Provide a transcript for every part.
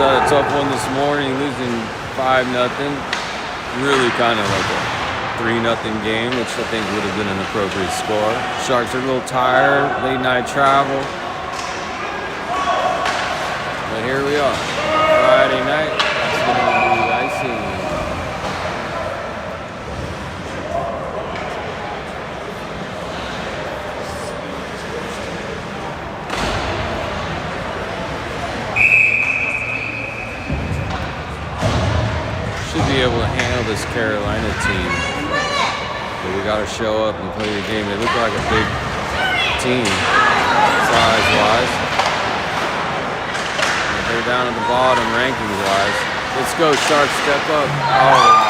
had a tough one this morning, losing 5-0. Really kind of like a 3-0 game, which I think would have been an appropriate score. Sharks are a little tired, late night travel. But here we are, Friday night. It's going to be icy. Should be able to handle this Carolina team, but we got to show up and play the game. They look like a big team, size-wise. They're down at the bottom, rankings-wise. Let's go, Sharks, step up. Oh.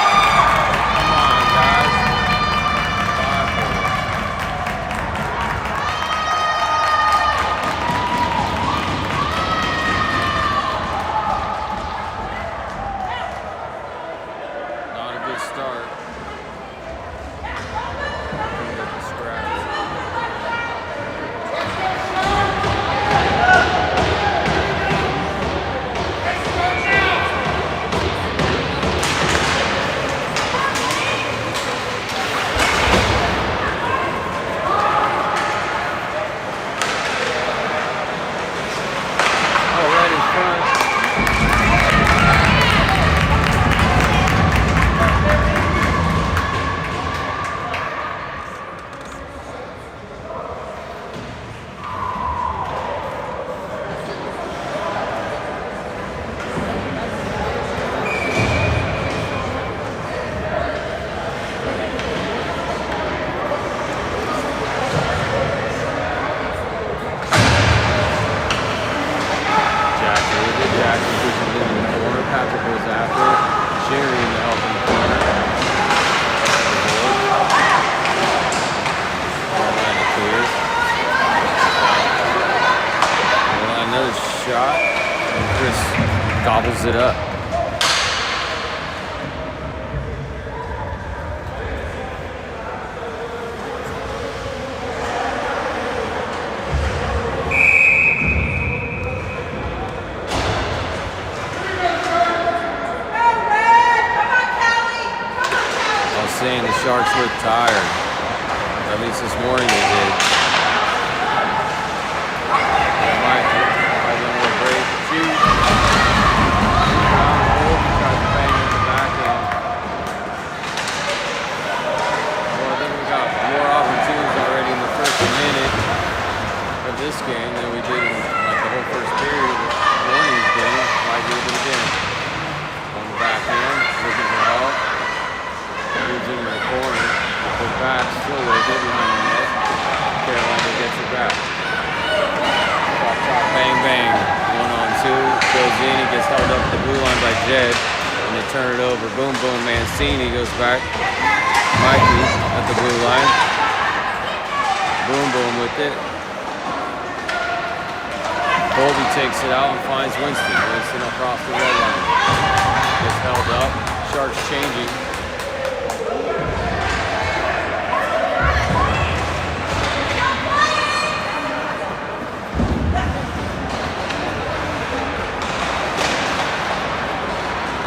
Shot, and Chris gobbles it up. I was saying the Sharks look tired. At least this morning they did. This game than we did in like the whole first period of the morning's game. Might do it again. On the back end, looking for help. Moves into the corner. Goes back, still with it behind the net. Carolina gets it back. Top, bang, bang. 1-on-2. Goes in, he gets held up at the blue line by Jed. And they turn it over. Boom, boom, Mancini goes back. Mikey at the blue line. Boom, boom with it. Colby takes it out and finds Winston. Winston across the red line. Gets held up. Sharks changing.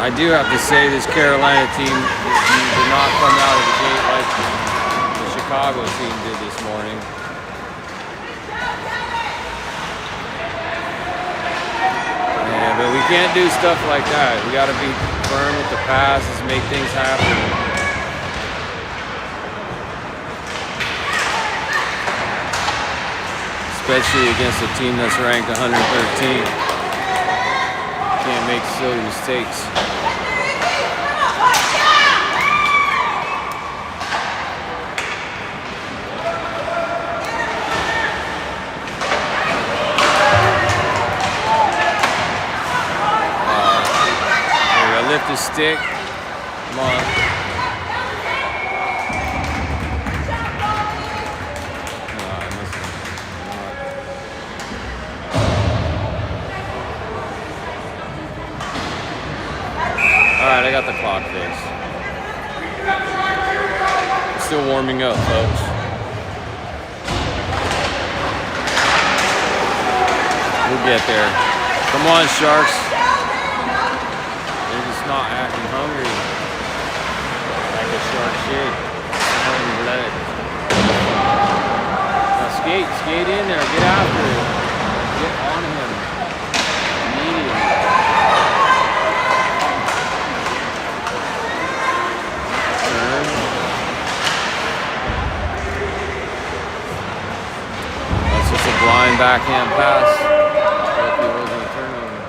I do have to say this Carolina team did not come out of the gate like the Chicago team did this morning. But we can't do stuff like that. We got to be firm with the passes, make things happen. Especially against a team that's ranked 113. Can't make silly mistakes. Lift his stick. Come on. Alright, I got the clock fixed. We're still warming up, folks. We'll get there. Come on, Sharks. acting hungry. Like a shark shit. Hungry blood. Now skate in there, get after it. Get on him. Immediately. Turn. That's just a blind backhand pass. Lucky it wasn't a turnover.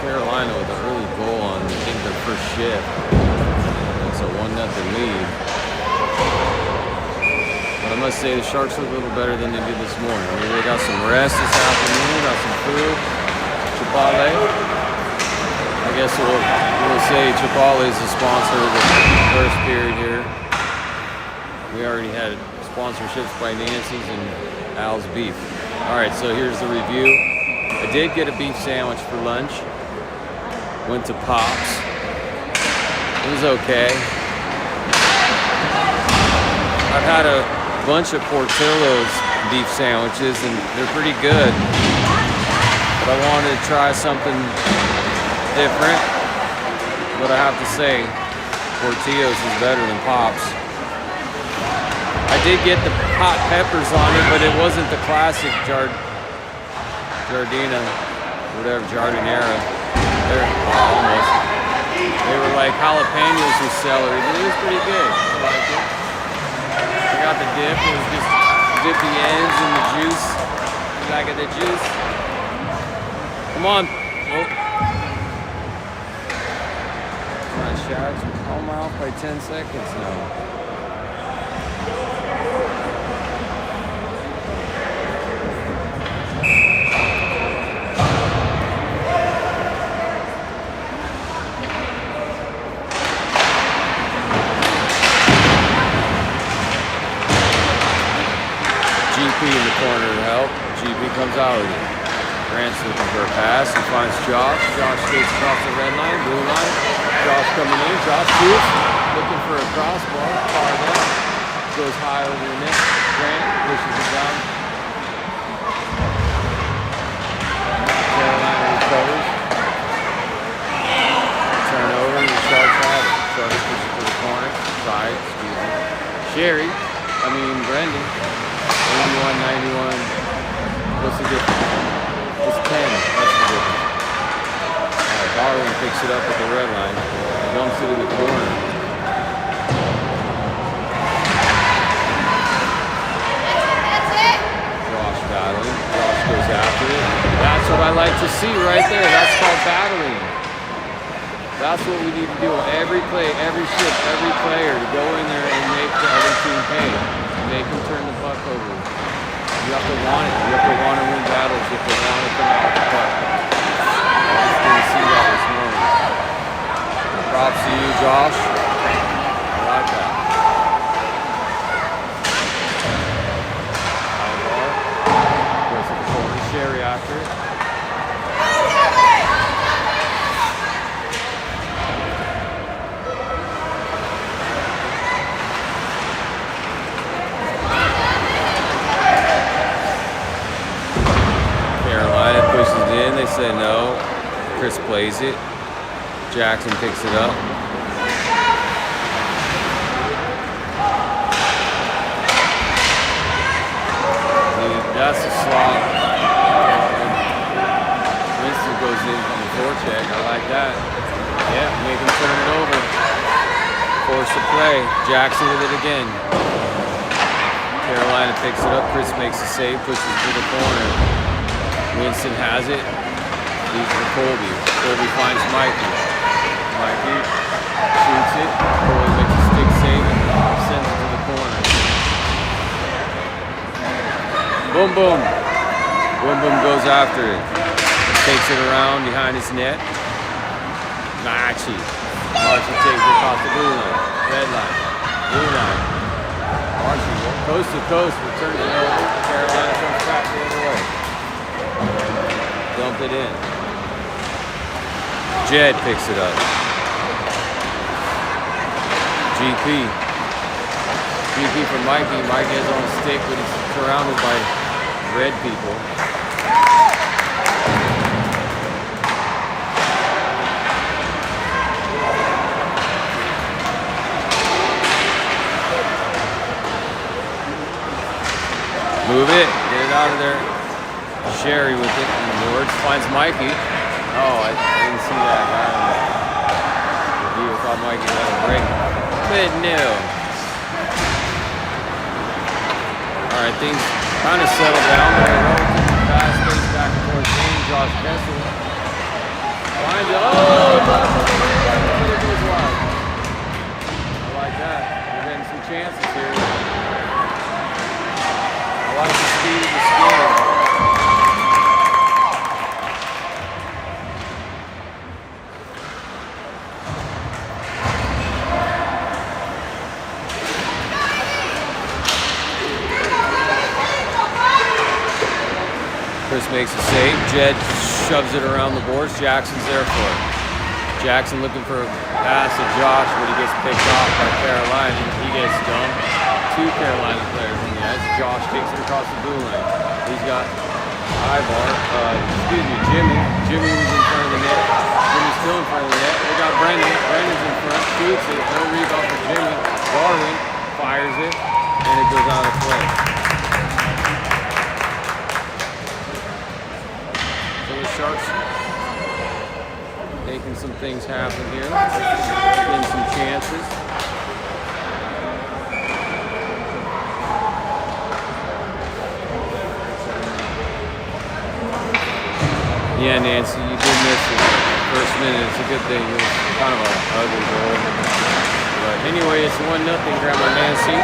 Carolina with an early goal on, I think, their first shift. It's a 1-0 lead. But I must say the Sharks look a little better than they did this morning. I mean, they got some rest this afternoon, got some food. Chipotle. I guess we'll say Chipotle is the sponsor of the first period here. We already had sponsorships by Nancy's and Al's Beef. All right, so here's the review. I did get a beef sandwich for lunch. Went to Pops. It was okay. I've had a bunch of Portillo's beef sandwiches and they're pretty good. But I wanted to try something different. But I have to say, Portillo's is better than Pops. I did get the hot peppers on it, but it wasn't the classic Jardina, whatever, Jardinera. Almost. They were like jalapenos with celery, but it was pretty good. I liked it. I got the dip. It was just dip the ends in the juice. The back of the juice. Come on. Oh. Come on, Sharks. We're home off by 10 seconds now. GP in the corner to help. GP comes out with it. Grant's looking for a pass. He finds Josh. Josh skates across the red line, blue line. Josh coming in. Josh shoots. Looking for a crossbar. Far down. Goes high over the net. Grant pushes it down. Carolina recovers. Turnover. The Sharks have it. Sharks push it to the corner. Side. Excuse me. Brendan. 81, 91. What's the difference? It's 10. That's the difference. Alright, Darwin picks it up at the red line. Dumps it in the corner. Josh battling. Josh goes after it. That's what I like to see right there. That's called battling. That's what we need to do on every play, every shift, every player to go in there and make the other team pay. Make them turn the puck over. You have to want it. You have to want to win battles. You have to want to come out with the puck. I just didn't see that this morning. Props to you, Josh. I like that. High bar. Goes to the corner. Sherry after it. They say no. Chris plays it. Jackson picks it up. That's a slot. Winston goes in on the forecheck. I like that. Yeah, make him turn it over. Force the play. Jackson with it again. Carolina picks it up. Chris makes a save, pushes it to the corner. Winston has it. Leaves for Colby. Colby finds Mikey. Mikey shoots it. Colby makes a stick save and sends it to the corner. Boom, boom. Boom, boom goes after it. Takes it around behind his net. Machi. Marchie takes it across the blue line. Red line. Blue line. Marchie coast to coast. Returns it over. Carolina comes back the other way. it in. Jed picks it up. GP. GP for Mikey. Mikey is on a stick, but he's surrounded by red people. Move it. Get it out of there. Sherry with it on the boards. Finds Mikey. Oh, I didn't see that guy. He thought Mikey had a break. But no. Alright, things kind of settled down. They're a relatively fast pace back and forth game. Josh Kessel finds it. Oh, it goes wide. I like that. We're getting some chances here. I like the speed of the skill. Chris makes a save. Jed shoves it around the boards. Jackson's there for it. Jackson looking for a pass to Josh, but he gets picked off by Carolina. He gets dumped. Two Carolina players on the edge. Josh takes it across the blue line. He's got Jimmy. Jimmy was in front of the net. Jimmy's still in front of the net. They got Brendan. Brendan's in front. Shoots it. No rebound for Jimmy. Darwin fires it, and it goes out of play. Sharks making some things happen here, getting some chances. Yeah, Nancy, you did miss it. First minute, it's a good thing. It was kind of an ugly goal. But anyway, it's 1-0, Grandma Nancy.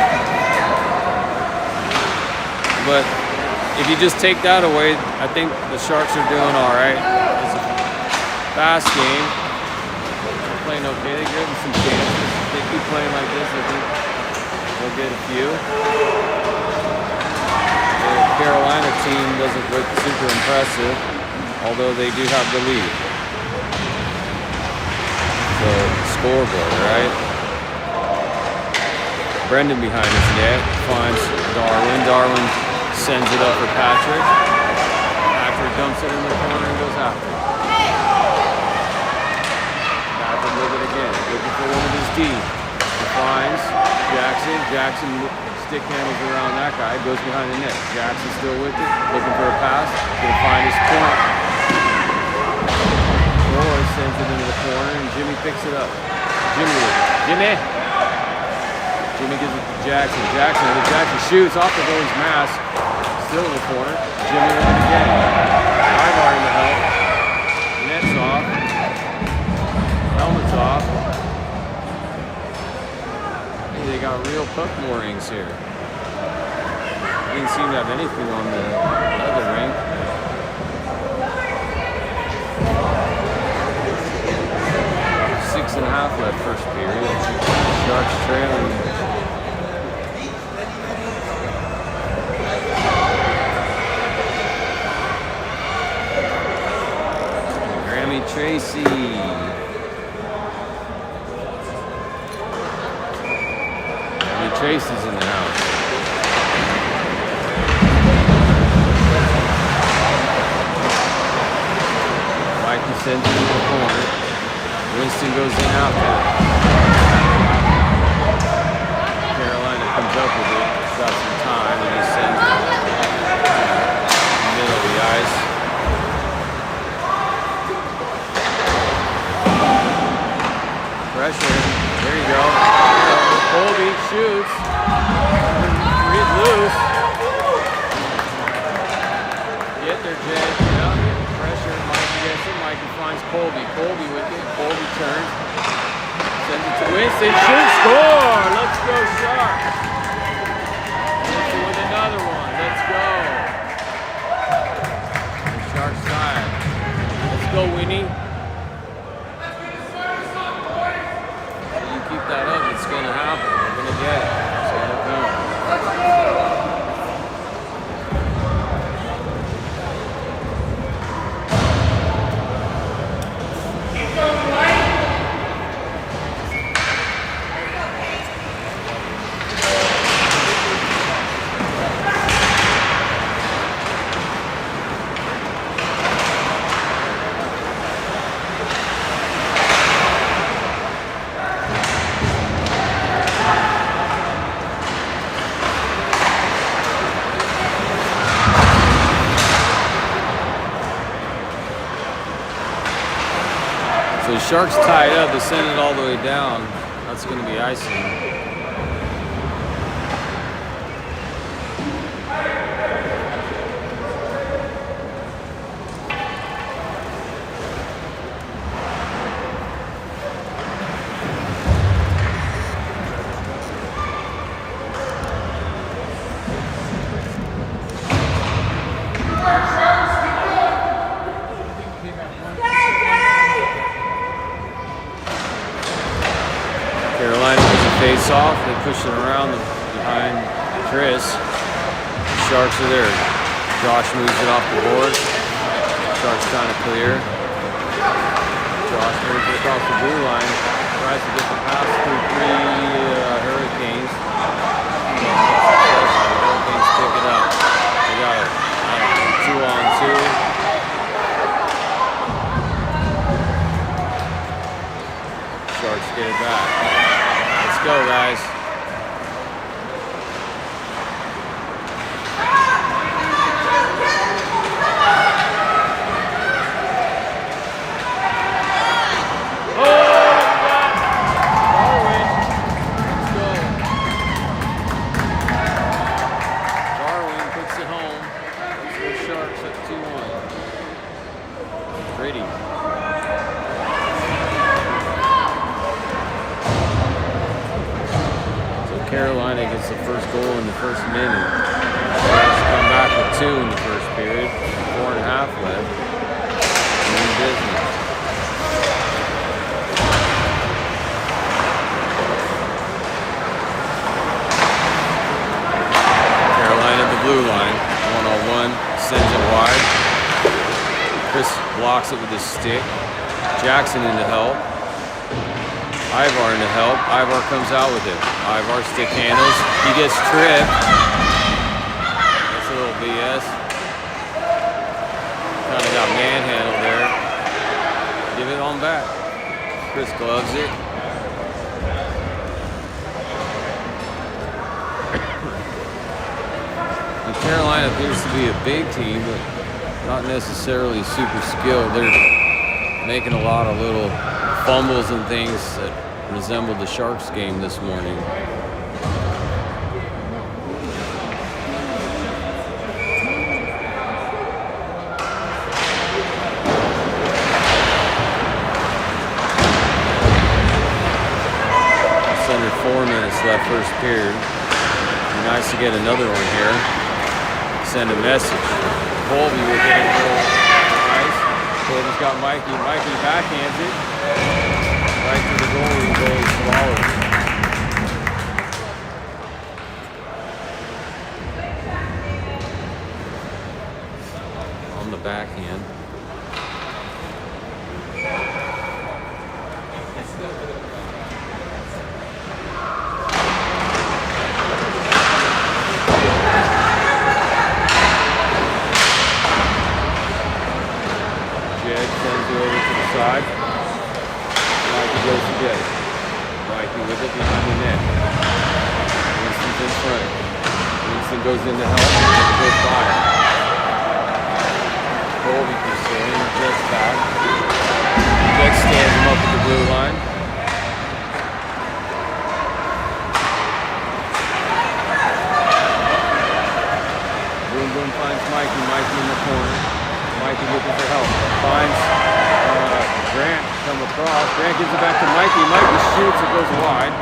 But if you just take that away, I think the Sharks are doing all right. It's a fast game. They're playing okay. They give them some chances. If they keep playing like this, I think they'll get a few. The Carolina team doesn't look super impressive, although they do have the lead. So, scoreboard, right? Brendan behind his net finds Darwin. Darwin sends it up for Patrick. Patrick dumps it in the corner and goes after it. Patrick with it again, looking for one of his D. He finds Jackson. Jackson stick handles around that guy, goes behind the net. Jackson still with it, looking for a pass. Gonna find his point. Roy sends it into the corner and Jimmy picks it up. Jimmy with it. Jimmy gives it to Jackson. Jackson shoots off the goalie's mask. Still in the corner. Jimmy with it again. Ivar in the help. Net's off. Helmet's off. Hey, they got real puck moorings here. Didn't seem to have anything on the other ring. 6.5 left first period. Sharks trailing. Tracy. Tracy's in the house. Mikey sends it in the corner. Winston goes in out there. Carolina comes up with it. He's got some time and he sends it in the middle of the ice. Pressure. There you go. Colby shoots. Reed loose. Get there, Jed. Pressure. Mikey gets it. Mikey finds Colby. Colby with it. Colby turns. Sends it to Winston. Shoot. Score. Let's go, Sharks. Winston with another one. Let's go. The Sharks side. Let's go, Winnie. Keep that up, it's going to happen. We're going to get it. It's going to come. So the Sharks tied up. They send it all the way down. That's going to be icing. Carolina gets a face off. They push it around behind Chris. Sharks are there. Josh moves it off the board. Sharks trying to clear. Josh moves it across the blue line. Tries to get the pass through three Hurricanes. Hurricanes pick it up. They got it. 2-on-2. Sharks get it back. Let's go, guys. Darwin puts it home. Let's go Sharks at 2-1. Pretty. Carolina gets the first goal in the first minute. Sharks come back with 2 in the first period. 4.5 left. In business. Carolina at the blue line. 1-on-1. Sends it wide. Chris blocks it with his stick. Jackson in to help. Ivar in to help. Ivar comes out with it. Ivar stick handles. He gets tripped. That's a little BS. Kind of got manhandled there. Give it on back. Chris gloves it. And Carolina appears to be a big team, but not necessarily super skilled. They're making a lot of little fumbles and things that resembled the Sharks game this morning. It's under 4 minutes left first period. Be nice to get another one here. Send a message. Colby will get it goal. Nice. Colby's got Mikey. Mikey backhands it. Right to the goalie, goes Wallace. On the backhand. Jed sends it over to the side. Mikey goes to get it. Mikey with it behind the net. Winston's in front. Winston goes in to help. Good fire. Colby pursuing. Just back. Jed stands him up at the blue line. Boom Boom finds Mikey. Mikey in the corner. Mikey looking for help. Finds Grant come across. Grant gives it back to Mikey. Mikey shoots. It goes wide.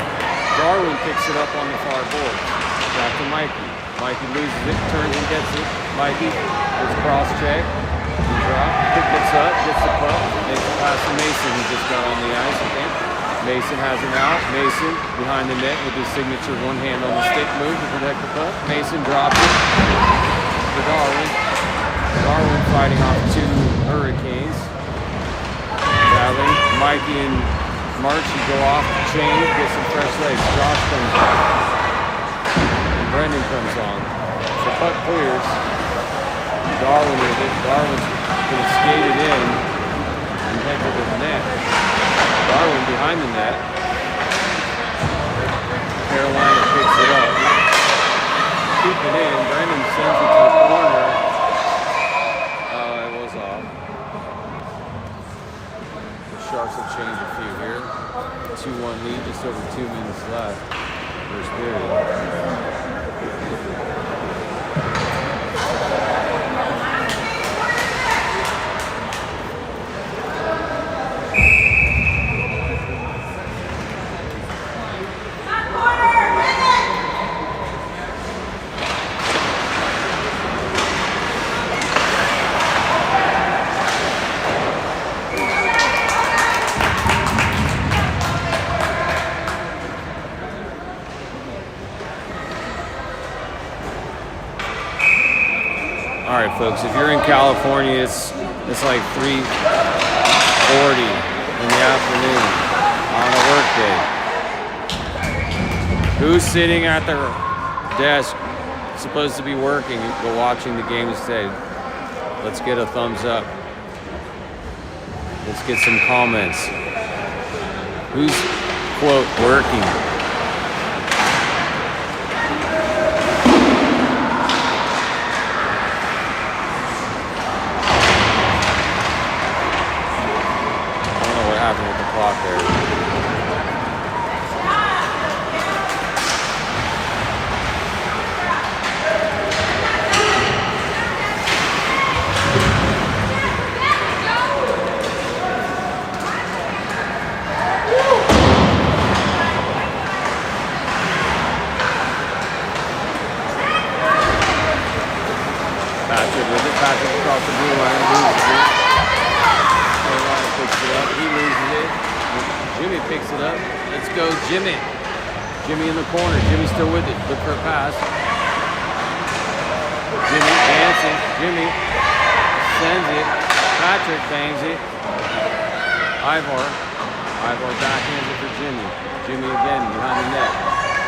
Darwin picks it up on the far board. Back to Mikey. Mikey loses it. Turns and gets it. Mikey goes cross check. Drop. Gets up. Gets the puck. Makes a pass to Mason, who just got on the ice, I think. Mason has him out. Mason behind the net with his signature one hand on the stick move to protect the puck. Mason drops it for Darwin. Darwin fighting off 2 Hurricanes. Battling. Mikey and Marchie go off the chain, get some fresh legs. Josh comes on. And Brendan comes on. The puck clears. Darwin with it. Darwin's going to skate it in and head to the net. Darwin behind the net. Carolina picks it up. Keep it in. Brendan sends it to the corner. It was off. The Sharks have changed. 2-1 lead, just over 2 minutes left. First period. All right, folks, if you're in California, it's like 3:40 in the afternoon on a work day. Who's sitting at their desk supposed to be working but watching the game instead? Let's get a thumbs up. Let's get some comments. Who's, quote, working? With the clock there. Patrick with it. Patrick across the blue line. Loses it. Carolina picks it up. He loses it. Jimmy picks it up. Let's go, Jimmy. Jimmy in the corner. Jimmy's still with it. Look for a pass. Jimmy dancing. Jimmy sends it. Patrick bangs it. Ivar backhands it for Jimmy. Jimmy again behind the net.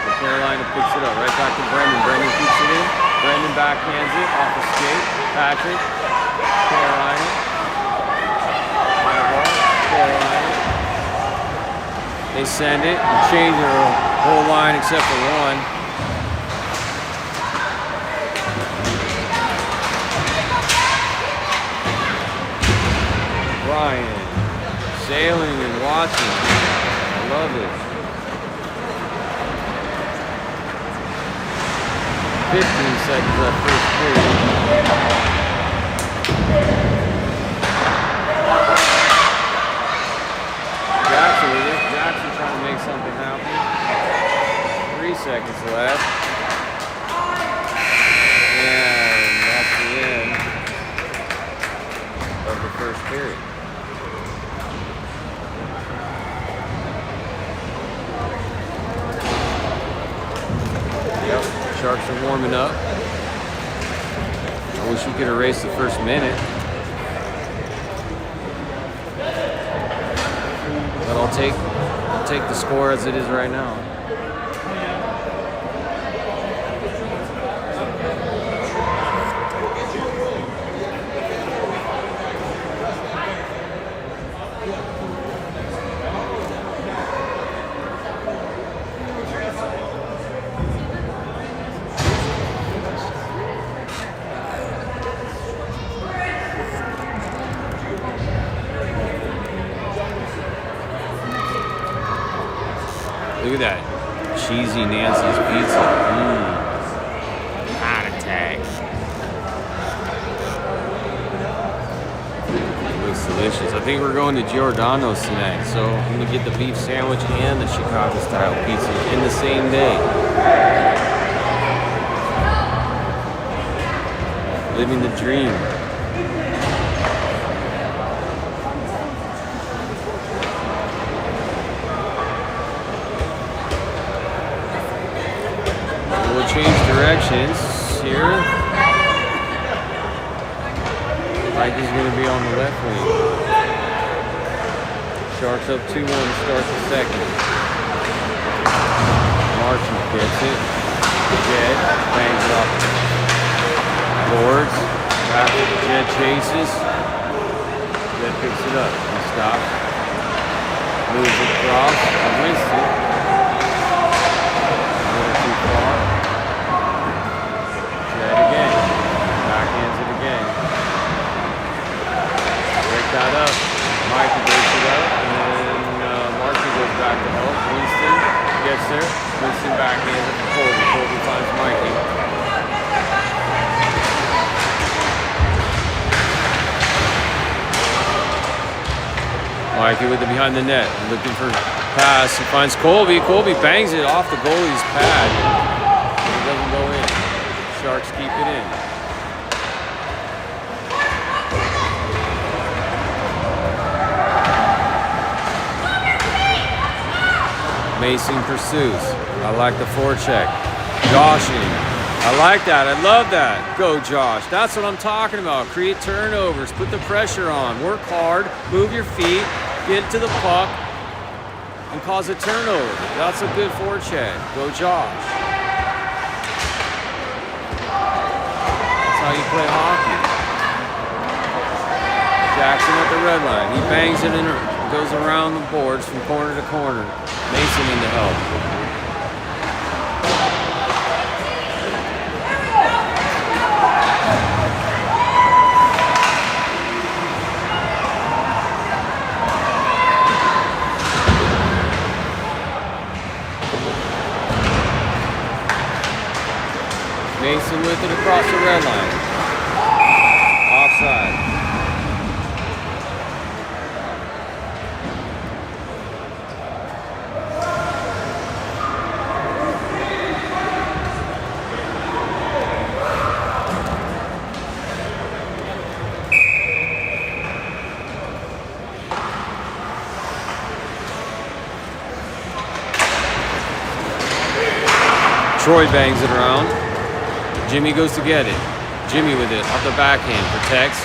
The Carolina picks it up. Right back to Brendan. Brendan keeps it in. Brendan backhands it off the skate. Patrick. Carolina. Ivar. Carolina. They send it and change their whole line except for one. Brian sailing and watching. I love it. 15 seconds left first period. Jackson with it. Jackson trying to make something happen. 3 seconds left. And that's the end of the first period. Yep, Sharks are warming up. I wish we could erase the first minute. But I'll take the score as it is right now. Look at that cheesy Nancy's pizza. Heart attack. It looks delicious. I think we're going to Giordano's tonight, so I'm gonna get the beef sandwich and the Chicago style pizza in the same day. Living the dream. Change directions here. Mike is going to be on the left wing. Sharks up 2-1 to start the second. Marchand gets it. Jed bangs it off. Boards. Jed chases. Jed picks it up. He stops. Moves it across. Winston. A little too far. Again, backhands it again. Break that up. Mikey breaks it up, and then Marcy goes back back to help. Winston gets there. Winston backhands it to Colby. Colby finds Mikey. Mikey with it behind the net. Looking for pass. He finds Colby. Colby bangs it off the goalie's pad. It doesn't go in. Sharks keep it in. Mason pursues. I like the forecheck. Joshing. I like that. I love that. Go, Josh. That's what I'm talking about. Create turnovers. Put the pressure on. Work hard. Move your feet. Get to the puck. And cause a turnover. That's a good forecheck. Go, Josh. That's how you play hockey. Jackson at the red line. He bangs it in. Goes around the boards from corner to corner. Mason in to help. Mason with it across the red line. Offside. Troy bangs it around. Jimmy goes to get it. Jimmy with it off the backhand. Protects.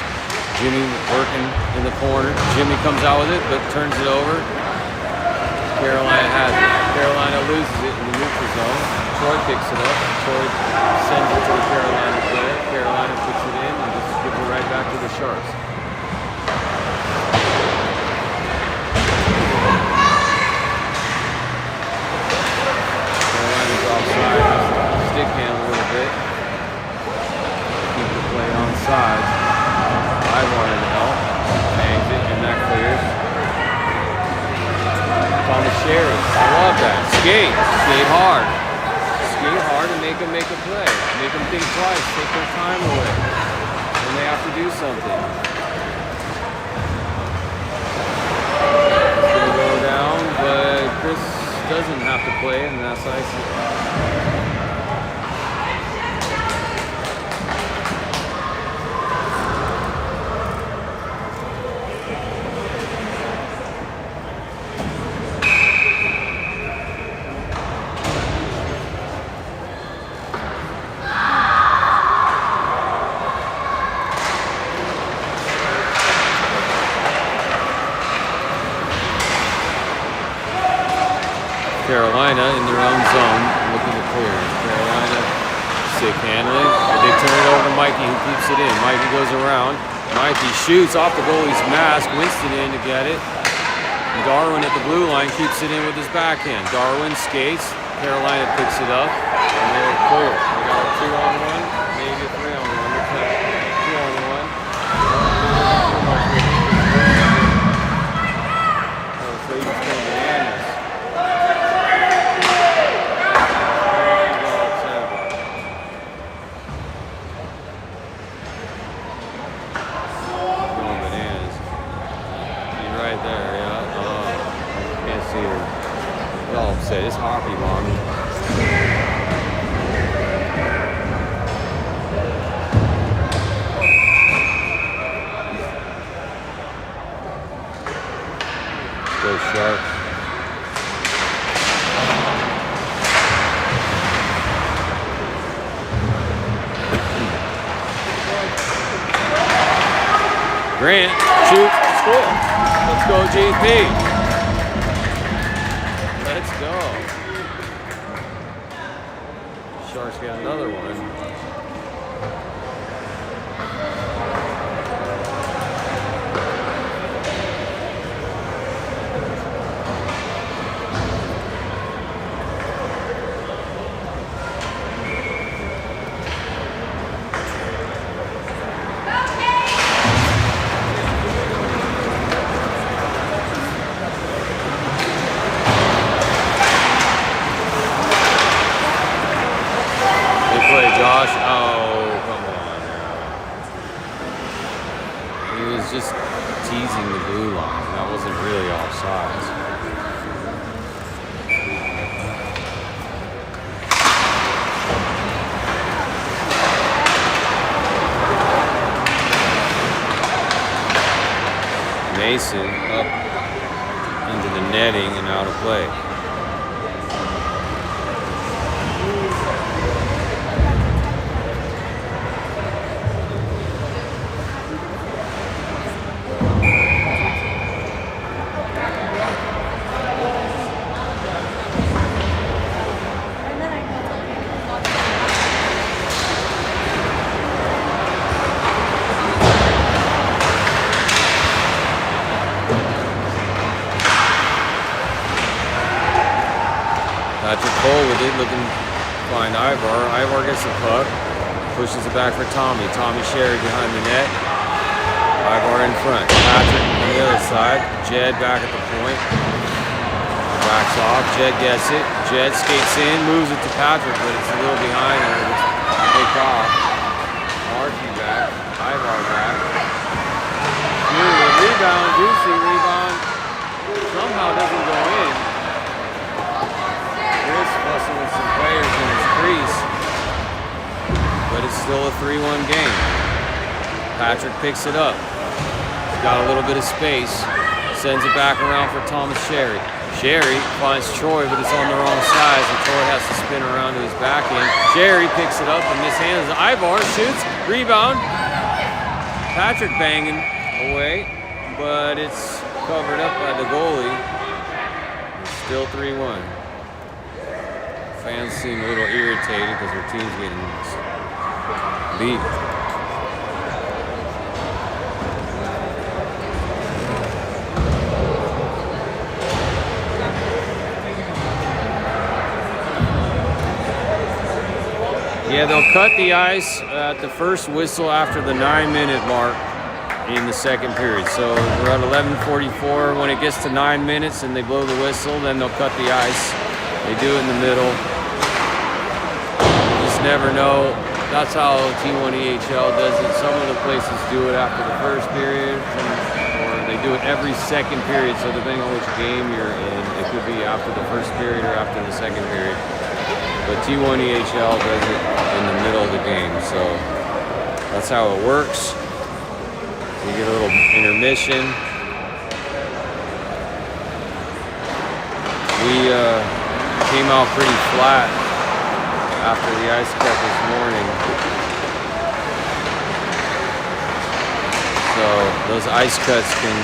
Jimmy working in the corner. Jimmy comes out with it, but turns it over. Carolina has it. Carolina loses it in the neutral zone. Troy picks it up. Troy sends it to the Carolina player. Carolina puts it in and just gives it right back to the Sharks. Stick handle a little bit. Keep the play on sides. I wanted to help. Bangs it, and that clears. Thomas Sherry. I love that. Skate. Skate hard. Skate hard and make them make a play. Make them think twice. Take their time away. When they have to do something. It's going to go down, but Chris doesn't have to play, and that's ice. Carolina in their own zone, looking to clear. Carolina, sick handling. They turn it over to Mikey, who keeps it in. Mikey goes around. Mikey shoots off the goalie's mask. Winston in to get it. And Darwin at the blue line keeps it in with his backhand. Darwin skates. Carolina picks it up, and they're clear. They got a 2-on-1, maybe a 3-on-1. Looks like 2-on-1. So he's going bananas. It's hockey, mommy. Go Sharks. Grant, shoot, score. Let's go, GP. Let's go. Sharks got another one. just teasing the blue line. That wasn't really offsides. Mason up into the netting and out of play. Patrick Cole with it, looking to find Ivar. Ivar gets the puck, pushes it back for Tommy. Tommy Sherry behind the net. Ivar in front. Patrick on the other side. Jed back at the point. Backs off. Jed gets it. Jed skates in, moves it to Patrick, but it's a little behind her. It's picked off. Markey back. Ivar back. Rebound. Juicy rebound. Somehow doesn't go in. Fussing with some players in his crease, but it's still a 3-1 game. Patrick picks it up. He's got a little bit of space. Sends it back around for Thomas Sherry. Sherry finds Troy, but it's on the wrong side, so Troy has to spin around to his backhand. Sherry picks it up and mishands it. Ivar shoots, rebound. Patrick banging away, but it's covered up by the goalie. It's still 3-1. Fans seem a little irritated because their team's getting beat. Yeah, they'll cut the ice at the first whistle after the 9-minute mark in the second period. So we're at 11:44. When it gets to 9 minutes and they blow the whistle, then they'll cut the ice. They do it in the middle. Never know. That's how T1EHL does it. Some of the places do it after the first period, or they do it every second period. So depending on which game you're in, it could be after the first period or after the second period. But T1EHL does it in the middle of the game. So that's how it works. You get a little intermission. We came out pretty flat after the ice cut this morning. So those ice cuts can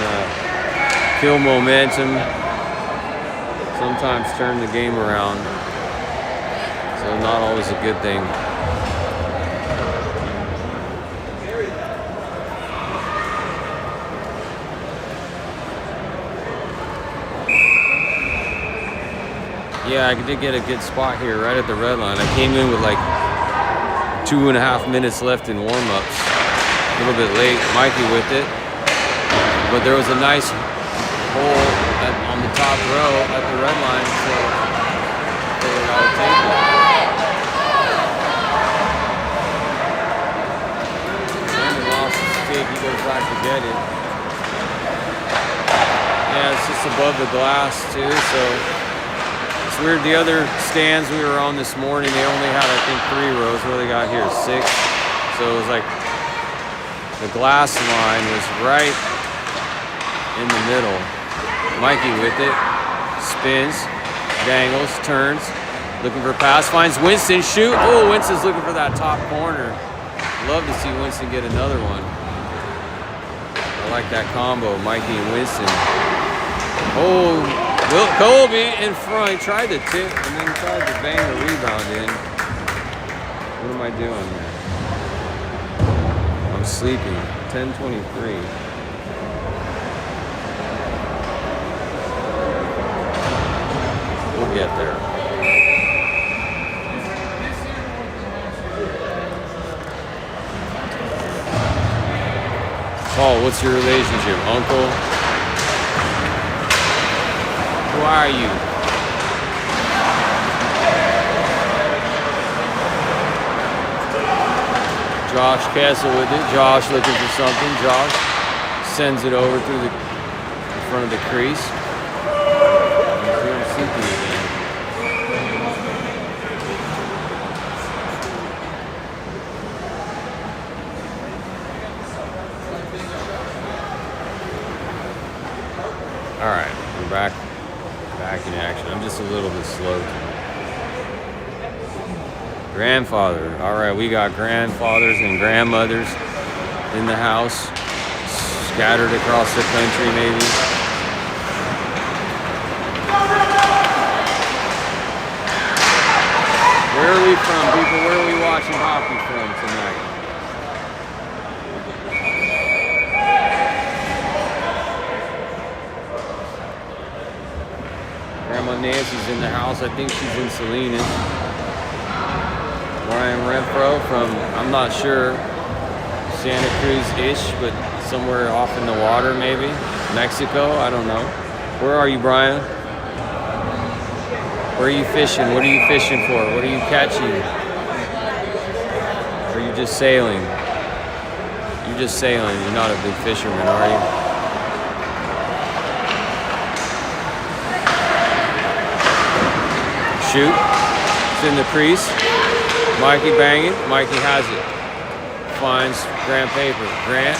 kill momentum, sometimes turn the game around. So not always a good thing. Yeah, I did get a good spot here right at the red line. I came in with like 2.5 minutes left in warm-ups. A little bit late, Mikey with it. But there was a nice hole on the top row at the red line, so I figured I would take it. Brandon lost his stick, he goes back to get it. Yeah, it's just above the glass too, so it's weird. The other stands we were on this morning, they only had, I think, 3 rows. What do they got here? 6. So it was like the glass line was right in the middle. Mikey with it, spins, dangles, turns, looking for a pass, finds Winston, shoot. Oh, Winston's looking for that top corner. Love to see Winston get another one. I like that combo, Mikey and Winston. Oh, Colby in front. He tried to tip and then tried to bang the rebound in. What am I doing here? I'm sleeping. 10:23. We'll get there. Paul, what's your relationship? Uncle? Who are you? Josh Kessel with it. Josh looking for something. Josh sends it over through the front of the crease. Here's Seepy again. All right, we're back in action. I'm just a little bit slow. Grandfather. All right, we got grandfathers and grandmothers in the house, scattered across the country maybe. Where are we from, people? Where are we watching hockey from tonight? Grandma Nancy's in the house. I think she's in Salinas. Brian Renfro from, I'm not sure, Santa Cruz-ish, but somewhere off in the water maybe. Mexico, I don't know. Where are you, Brian? Where are you fishing? What are you fishing for? What are you catching? Or are you just sailing? You're just sailing. You're not a big fisherman, are you? Shoot. It's in the crease. Mikey banging. Mikey has it. Finds Grant Paper. Grant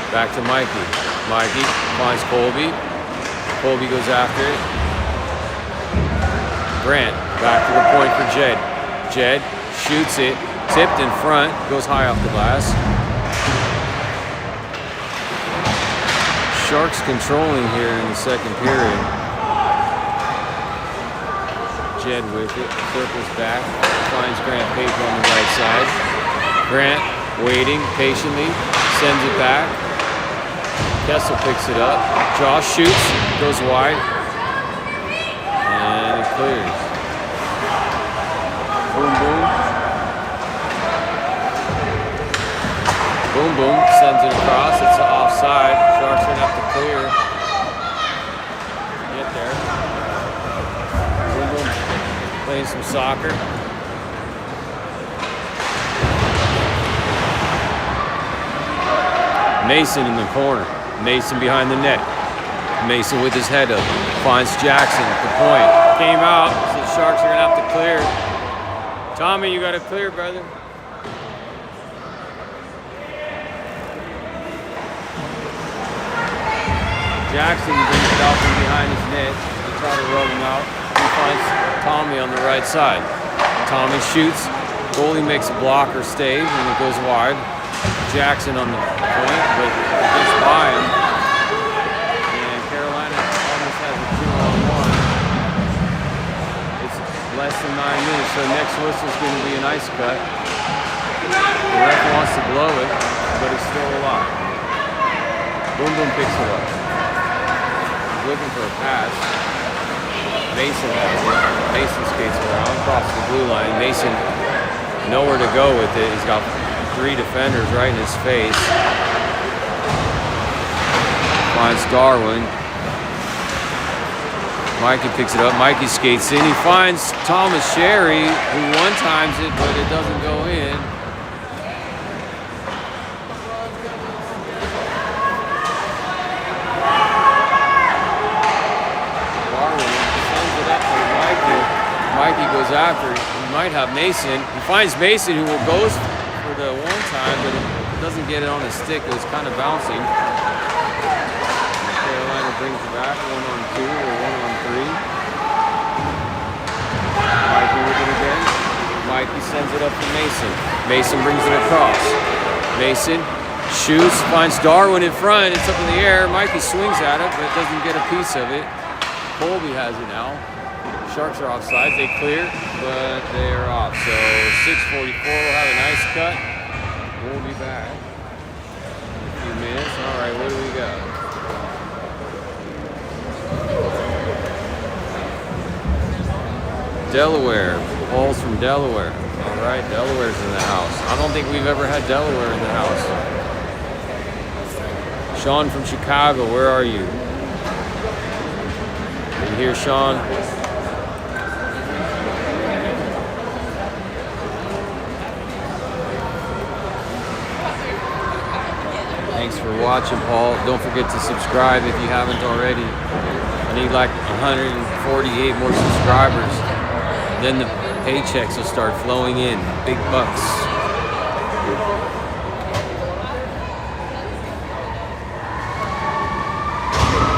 back to Mikey. Mikey finds Colby. Colby goes after it. Grant back to the point for Jed. Jed shoots it. Tipped in front. Goes high off the glass. Sharks controlling here in the second period. Jed with it, circles back, finds Grant Paper on the right side. Grant waiting patiently, sends it back. Kessel picks it up. Josh shoots, goes wide, and it clears. Boom, boom. Boom, boom, sends it across. It's offside. Sharks gonna have to clear. Get there. Boom, boom. Playing some soccer. Mason in the corner. Mason behind the net. Mason with his head up. Finds Jackson at the point. Came out. So the Sharks are going to have to clear. Tommy, you got to clear, brother. Jackson brings it out from behind his net. They try to rub him out. He finds Tommy on the right side. Tommy shoots. Goalie makes a block or stave, and it goes wide. Jackson on the point, but just by him. And Carolina almost has a 2-on-1. It's less than 9 minutes, so next whistle is going to be an ice cut. The ref wants to blow it, but it's still alive. Boom Boom picks it up. He's looking for a pass. Mason has it. Mason skates around, crosses the blue line. Mason nowhere to go with it. He's got 3 defenders right in his face. Finds Darwin. Mikey picks it up. Mikey skates in. He finds Thomas Sherry, who one-times it, but it doesn't go in. Darwin sends it up to Mikey. Mikey goes after it. He might have Mason. He finds Mason, who will go for the one time, but it doesn't get it on his stick. It was kind of bouncing. Carolina brings it back, 1-on-2 or 1-on-3. Mikey with it again. Mikey sends it up to Mason. Mason brings it across. Mason shoots, finds Darwin in front. It's up in the air. Mikey swings at it, but doesn't get a piece of it. Colby has it now. Sharks are offside. They clear, but they are off. So 6:44. We'll have a nice cut. We'll be back in a few minutes. All right, what do we got? Delaware. Paul's from Delaware. All right, Delaware's in the house. I don't think we've ever had Delaware in the house. Sean from Chicago. Where are you? Are you here, Sean? Thanks for watching, Paul. Don't forget to subscribe if you haven't already. I need like 148 more subscribers. Then the paychecks will start flowing in. Big bucks.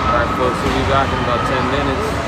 Alright folks, we'll be back in about 10 minutes.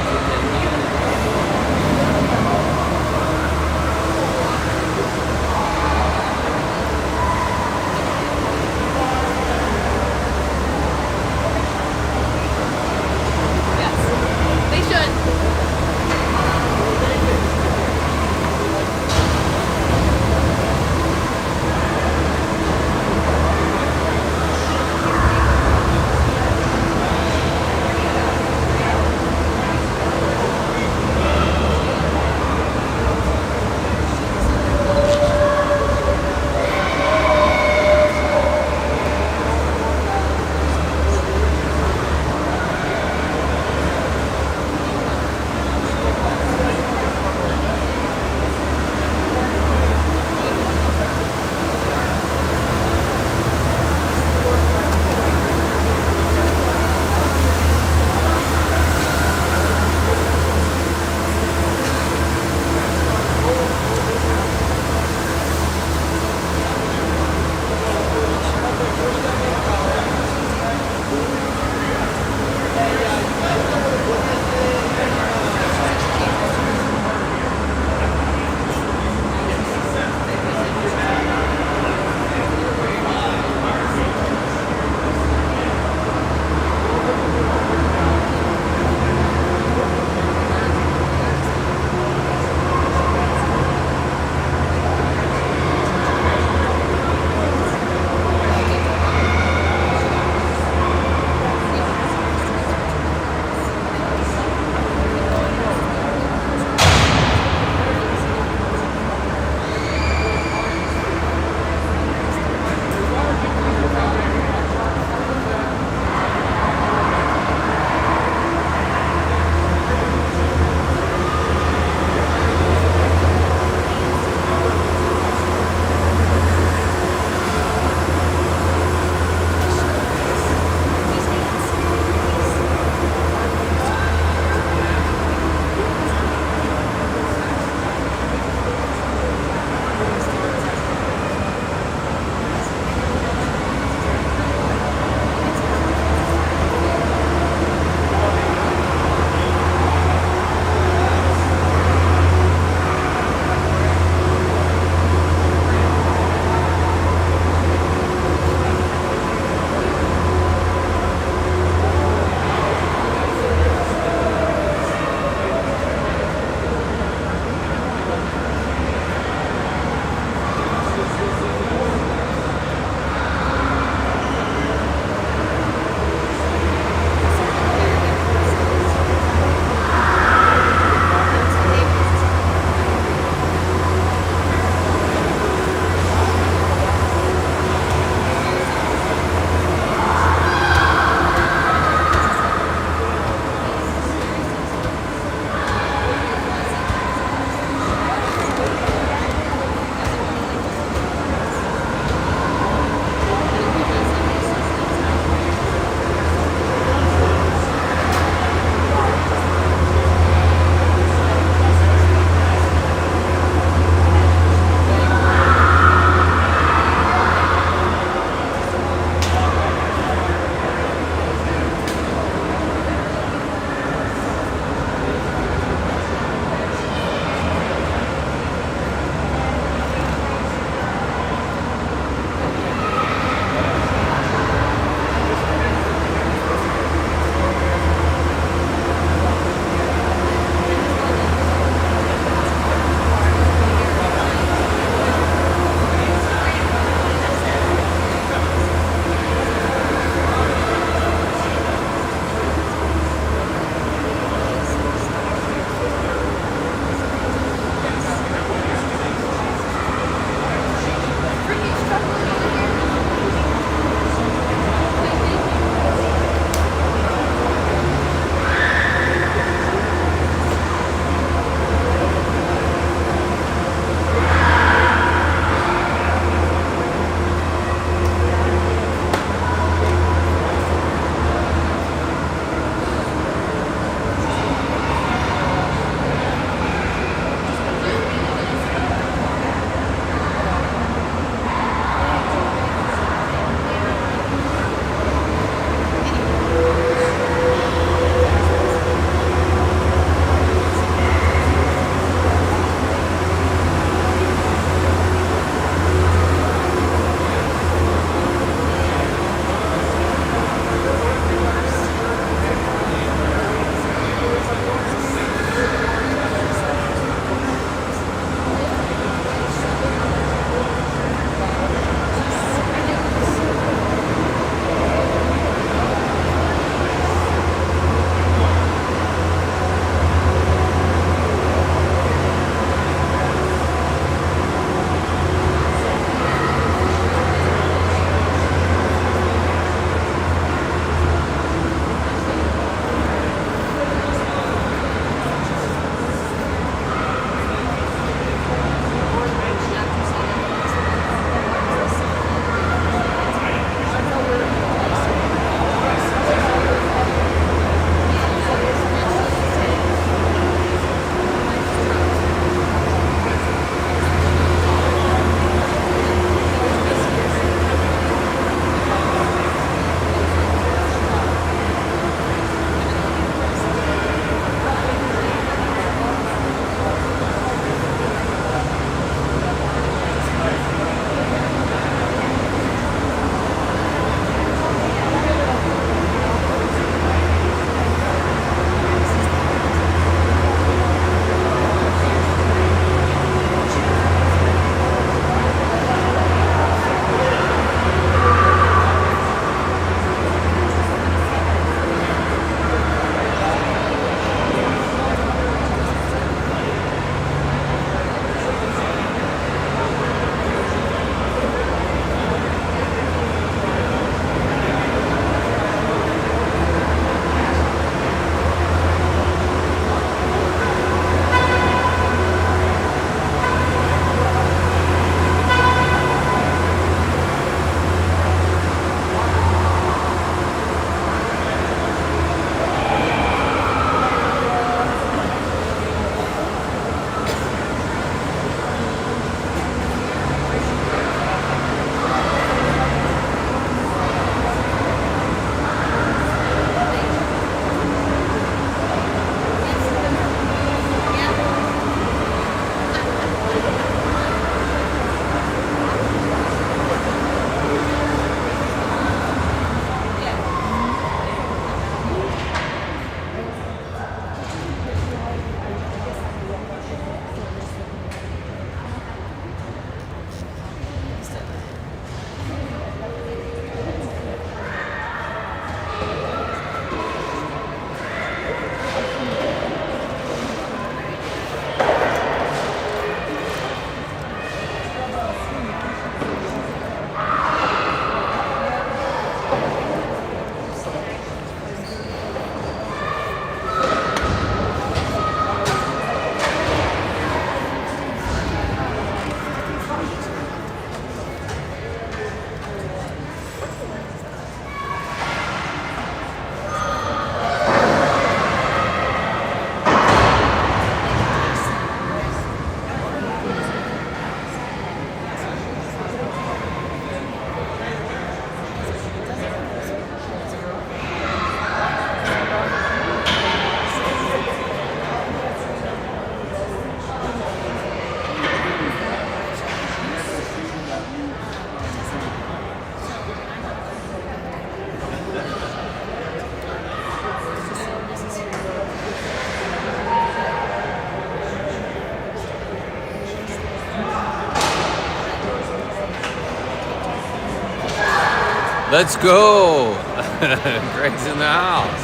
Let's go. Greg's in the house.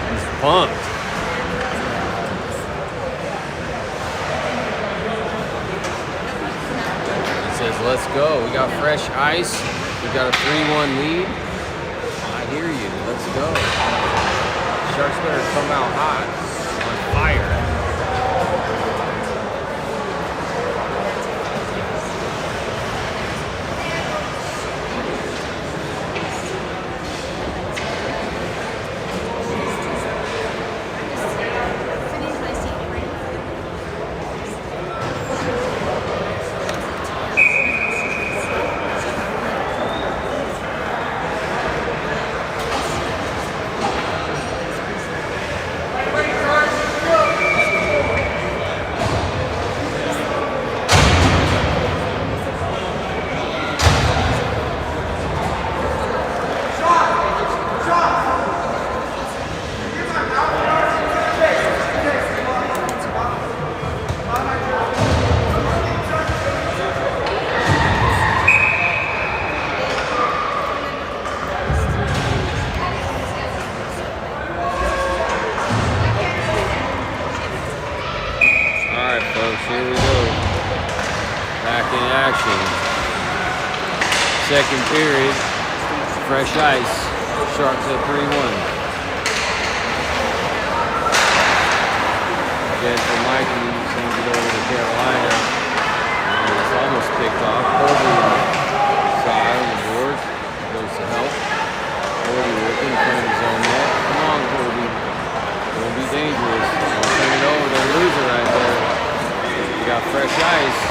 He's pumped. He says, let's go. We got fresh ice. We got a 3-1 lead. I hear you. Let's go. Sharks better come out hot. On fire. Here we go. Back in action. Second period. Fresh ice. Sharks at 3-1. Again for Mikey. Sends it over to Carolina. And it's almost picked off. Colby side on the board. Goes to help. Colby working in front of his own net. Come on, Colby. It'll be dangerous. Turn it over. They're losing right there. Got fresh ice.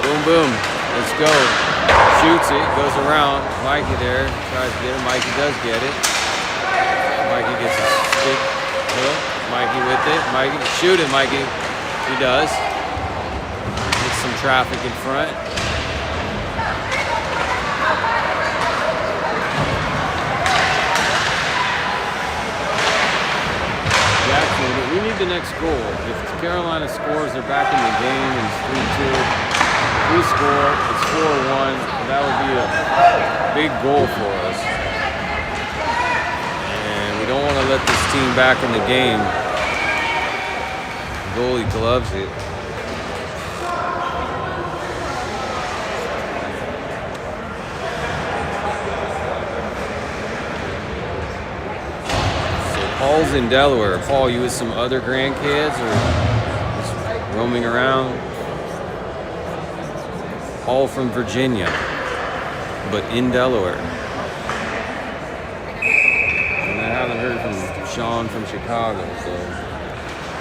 Boom, boom. Let's go. Shoots it. Goes around. Mikey there. Tries to get it. Mikey does get it. Mikey gets a stick. Hook. Mikey with it. Mikey. Shoot it, Mikey. He does. Gets some traffic in front. We need the next goal. If Carolina scores, they're back in the game and it's 3-2. If we score, it's 4-1. That would be a big goal for us. And we don't want to let this team back in the game. The goalie gloves it. Paul's in Delaware. Paul, you with some other grandkids or just roaming around? Paul from Virginia, but in Delaware. And I haven't heard from Sean from Chicago, so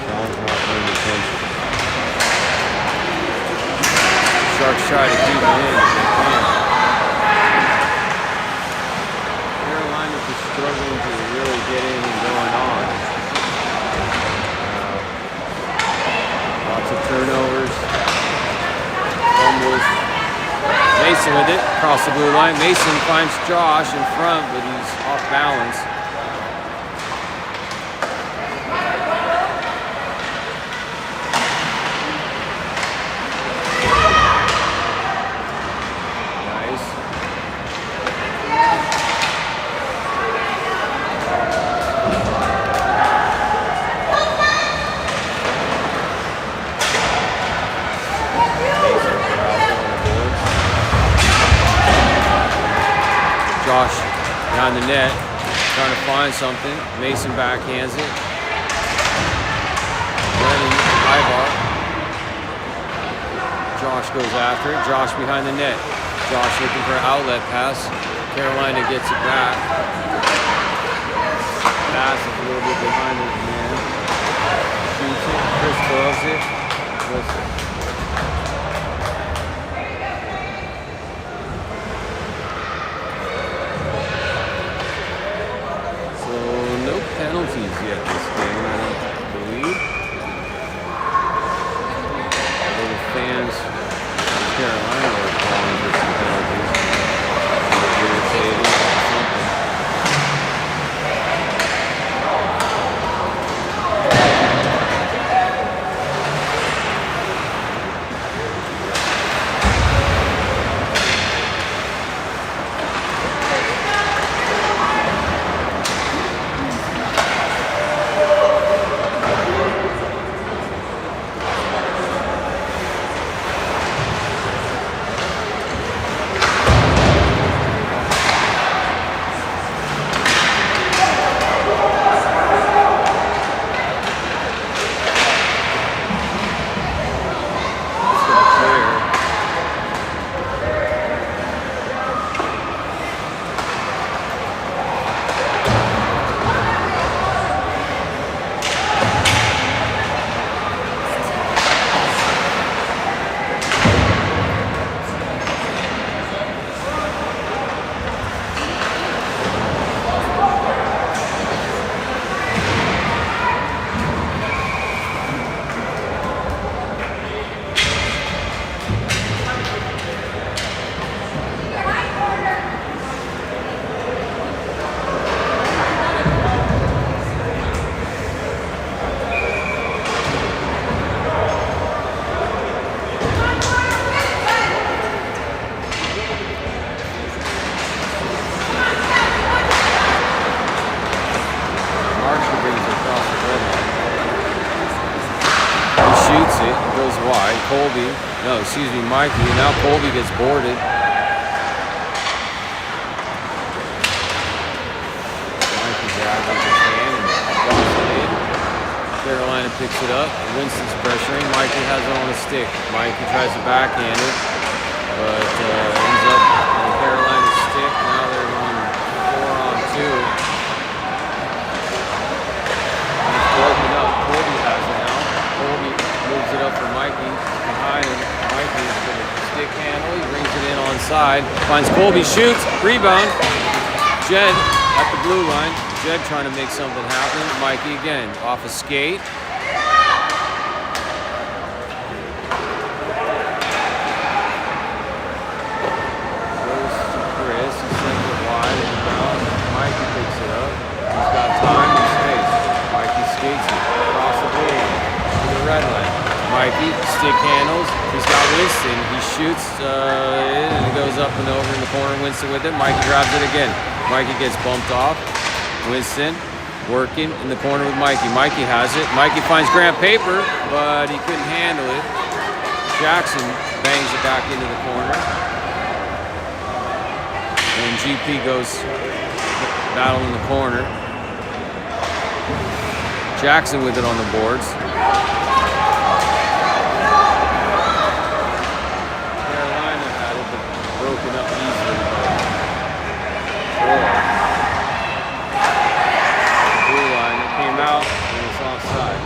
Sean's not paying attention. Sharks try to keep it in if they can. Carolina's just struggling to really get anything going on. Lots of turnovers, fumbles. Mason with it, across the blue line. Mason finds Josh in front, but he's off balance. Josh behind the net, trying to find something. Mason backhands it. Running Ivar. Josh goes after it. Josh behind the net. Josh looking for an outlet pass. Carolina gets it back. Pass is a little bit behind his man. Shoots it. Chris throws it. Listen. Penalties yet this game, I don't believe. Although the fans of Carolina are calling for some penalties. They're irritated or something. wide. Colby, no, excuse me, Mikey. And now Colby gets boarded. Mikey grabs with his hand and dumps it in. Carolina picks it up. Winston's pressuring. Mikey has it on a stick. Mikey tries to backhand it, but ends up on Carolina's stick. Now they're on 4-on-2. It's broken up. Colby has it now. Colby moves it up for Mikey. Behind him. Mikey's going to stick handle. He brings it in onside. Finds Colby, shoots, rebound. Jed at the blue line. Jed trying to make something happen. Mikey again off a skate. Goes to Chris. He sends it wide and down. Mikey picks it up. He's got time and space. Mikey skates it across the blue line to the red line. Mikey stick handles. He's got Winston. He shoots it and it goes up and over in the corner. Winston with it. Mikey grabs it again. Mikey gets bumped off. Winston working in the corner with Mikey. Mikey has it. Mikey finds Grant Paper, but he couldn't handle it. Jackson bangs it back into the corner. And GP goes battle in the corner. Jackson with it on the boards. Carolina had it, but broken up easily. Blue line, it came out and it's offside.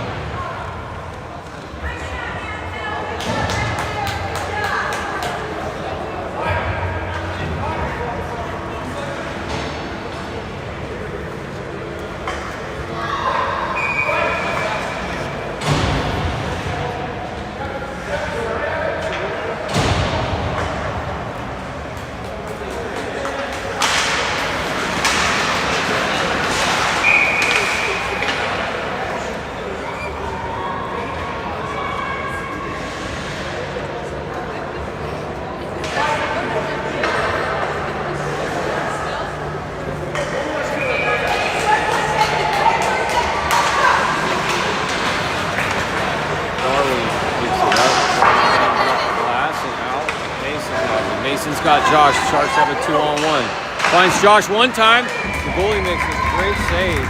Mason's got Josh. Sharks have a 2-on-1. Finds Josh one time. The goalie makes a great save.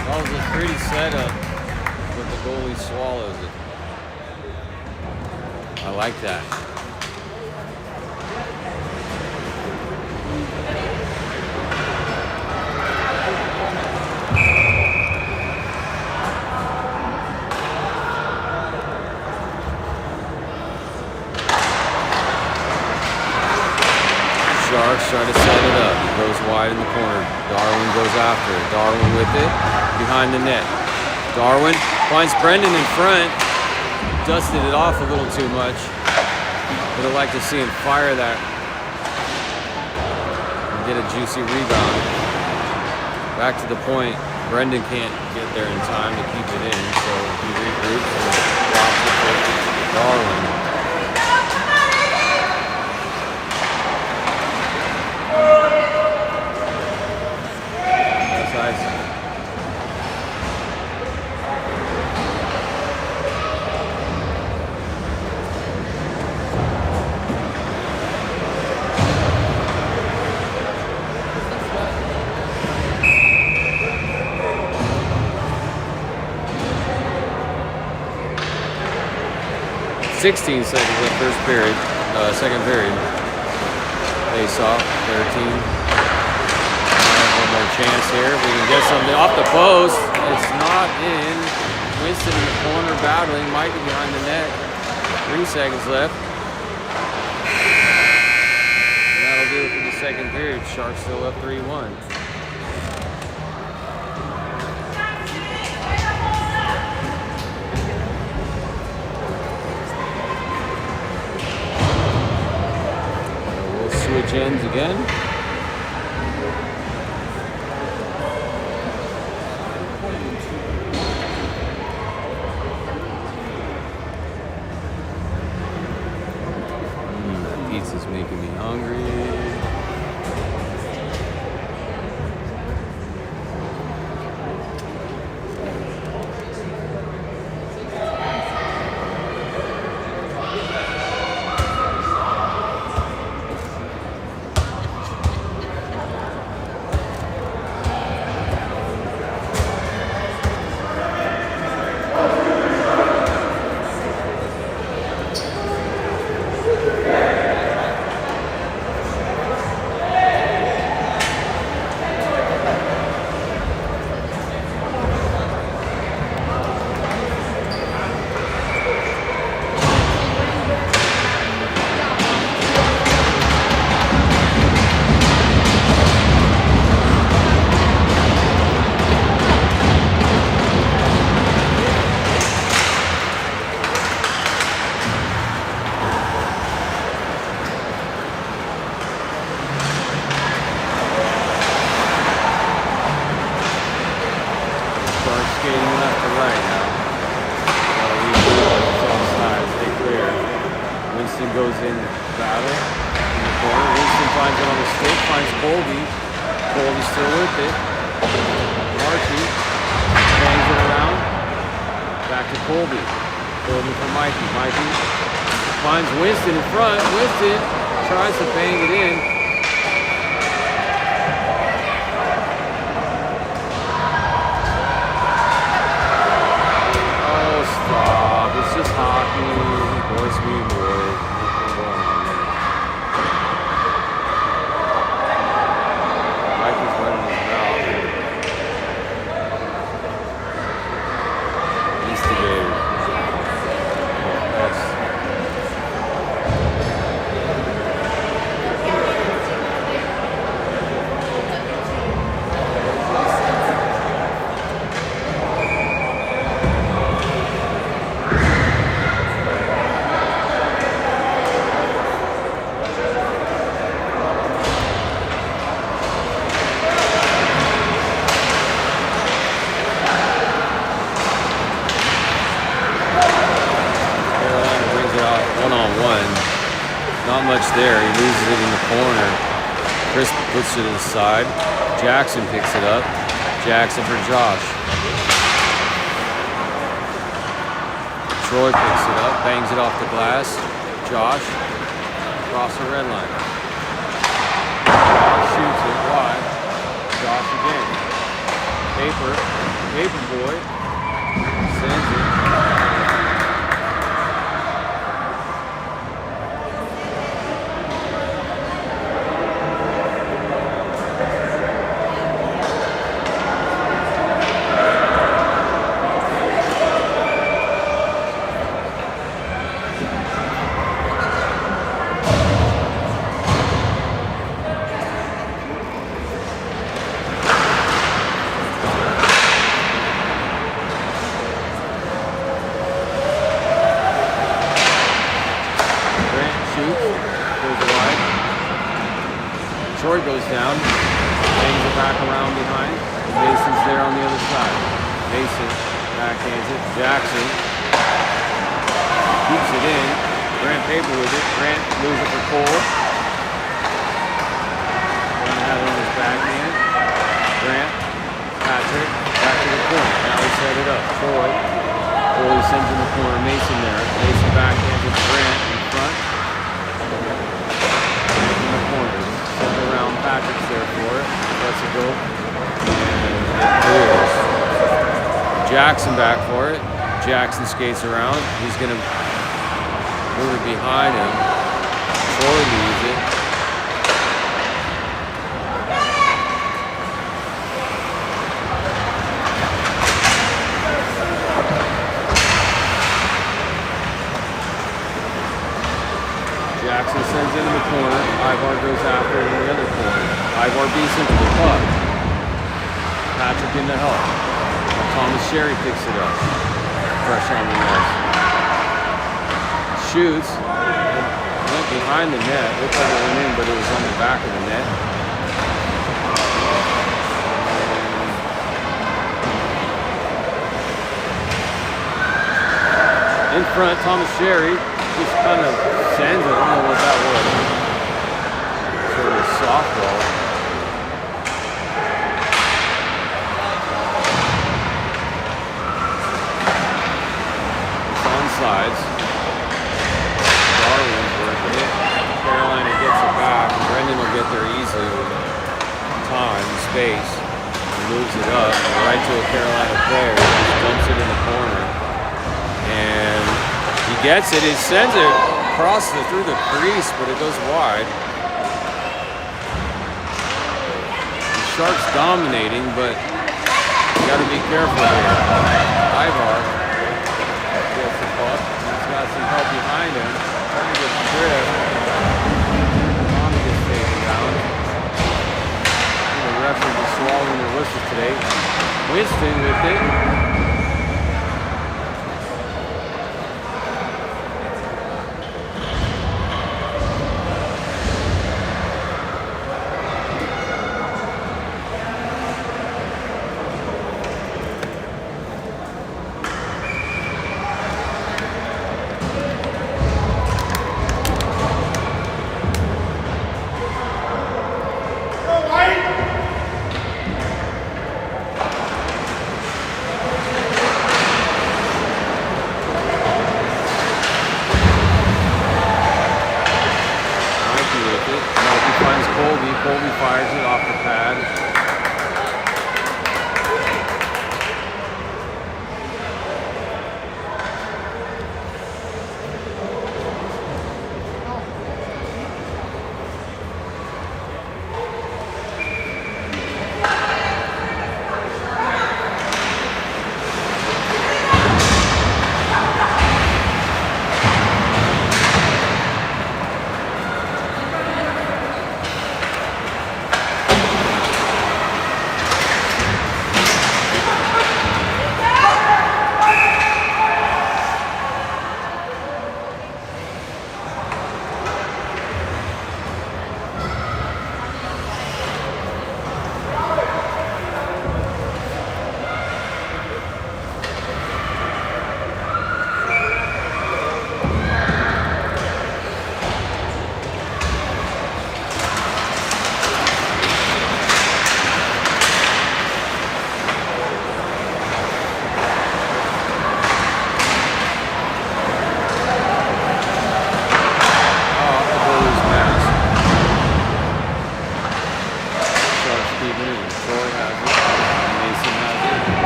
That was a pretty setup, but the goalie swallows it. I like that. Sharks try to set it up. He goes wide in the corner. Darwin goes after it. Darwin with it behind the net. Darwin finds Brendan in front. Dusted it off a little too much. Would have liked to see him fire that and get a juicy rebound. Back to the point. Brendan can't get there in time to keep it in, so he regroups and drops it for Darwin. Sixteen seconds left first period, second period. Face off, 13. One more chance here. We can get something off the post. It's not in. Winston in the corner battling. Mikey behind the net. 3 seconds left. And that'll do it for the second period. Sharks still up 3-1. Switch ends again. Pizza's making me hungry. right now. Gotta leave it offside. Stay clear. Winston goes in battle in the corner. Winston finds it on the stick. Finds Colby. Colby's still with it. Archie bangs it around. Back to Colby. Colby for Mikey. Mikey finds Winston in front. Winston tries to bang it in. Oh, stop. It's just hockey. Boys meet boys. Nothing going on there. Mikey's running his mouth. Instigator. That's not much there. He loses it in the corner. Chris puts it inside. Jackson picks it up. Jackson for Josh. Troy picks it up, bangs it off the glass. Josh across the red line. Shoots it wide. Josh again. Paper boy sends it. Troy goes down, bangs it back around behind. Mason's there on the other side. Mason backhands it. Jackson keeps it in. Grant Paper with it. Grant moves it for Cole. Grant has it on his backhand. Grant, Patrick, back to the corner. Now we set it up. Troy sends in the corner. Mason there. Mason backhands it. Grant in front. In the corner. Around Patrick's there for it. Lets it go. And it clears. Jackson back for it. Jackson skates around. He's going to move it behind him. Troy leaves it. Jackson sends into the corner. Ivar goes after it in the other corner. Ivar beats into the puck. Patrick in the help. Thomas Sherry picks it up. Fresh on the net. Shoots. Went behind the net. Looked like it went in, but it was on the back of the net. In front, Thomas Sherry just kind of sends it. I don't know what that was. Sort of a softball. It's on sides. Darwin's working it. Carolina gets it back. Brendan will get there easily with time, space. He moves it up right to a Carolina player. He dumps it in the corner. And he gets it. He sends it across through the crease, but it goes wide. The Sharks dominating, but you got to be careful here. Ivar gets the puck. He's got some help behind him. Trying to get the grip. Tommy gets taken down. The referee is swallowing their whistles today. Winston with it.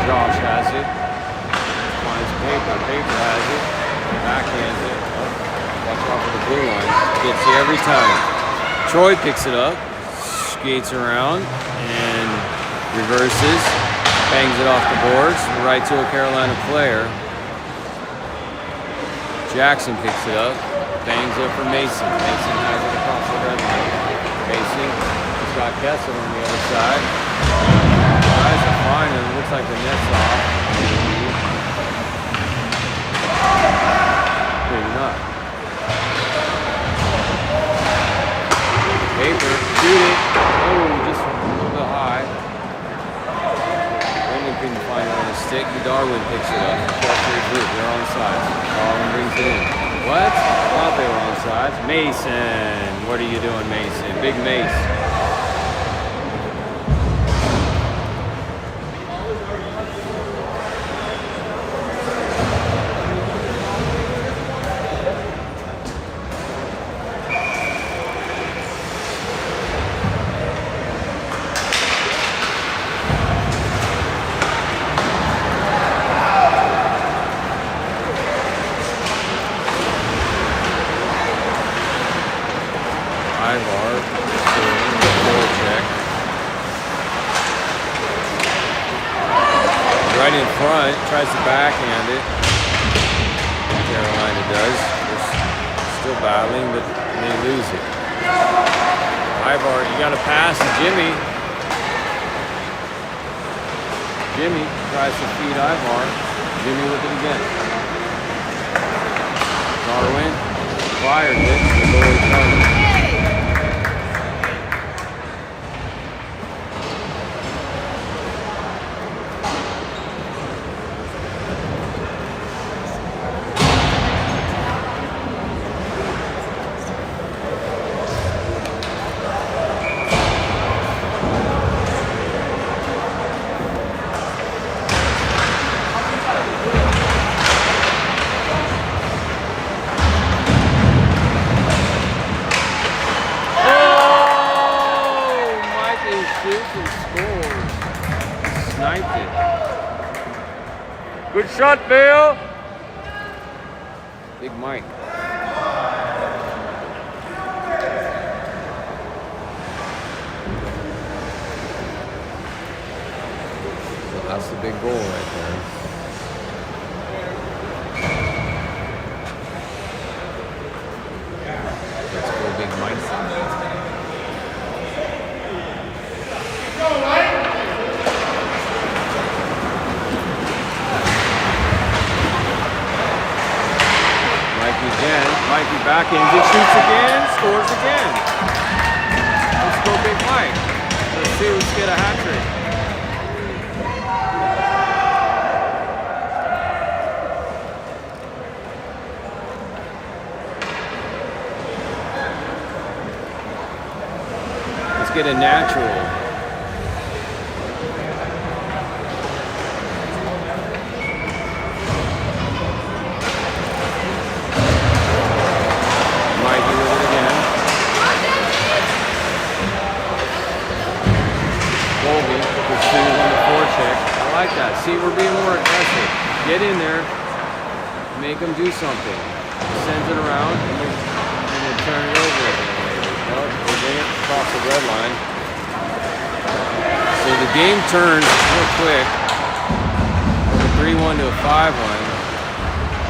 Josh has it. Finds Paper. Paper has it. Backhands it. Oh, watch out for the blue line. Gets you every time. Troy picks it up. Skates around and reverses. Bangs it off the boards. Right to a Carolina player. Jackson picks it up. Bangs it for Mason. Mason has it across the red line. Mason has got Kessel on the other side. Guys are fine, and it looks like the net's off. Maybe not. Paper, shoot it. Oh, just a little bit high. Brendan couldn't find it on the stick. Darwin picks it up. They're on sides. Darwin brings it in. What? I thought they were on sides. Mason. What are you doing, Mason? Big Mace. Right in front, tries to backhand it. Carolina does. They're still battling, but they lose it. Ivar, you got to pass to Jimmy. Jimmy tries to feed Ivar. Jimmy with it again. Darwin fired it. The goalie comes. Good shot, Bill. Big Mike. So that's the big goal right there. Let's go, Big Mike. Again, Mikey backhands it, shoots again, scores again. Let's go, Big Mike. Let's see who's get a hat trick. Let's get a natural. See, we're being more aggressive. Get in there, make them do something. Sends it around, and then turn it over again. Well, we're getting it across the red line. So the game turns real quick from a 3-1 to a 5-1.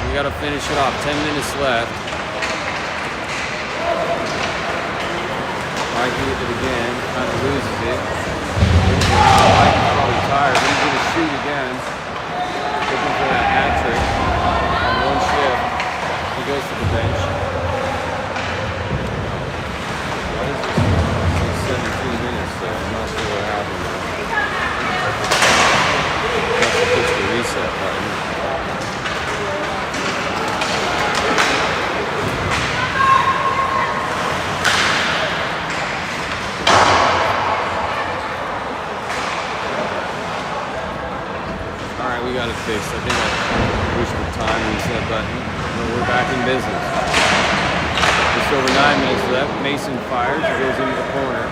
We got to finish it off. 10 minutes left. Mikey with it again, kind of loses it. Mikey's probably tired. He's going to shoot again. Looking for that hat trick on one shift. He goes to the bench. What is this? It's 17 minutes, so I'm not sure what happened there. Must have pushed the reset button. We got it fixed. I think I pushed the time reset button. We're back in business. Just over 9 minutes left. Mason fires. He goes into the corner.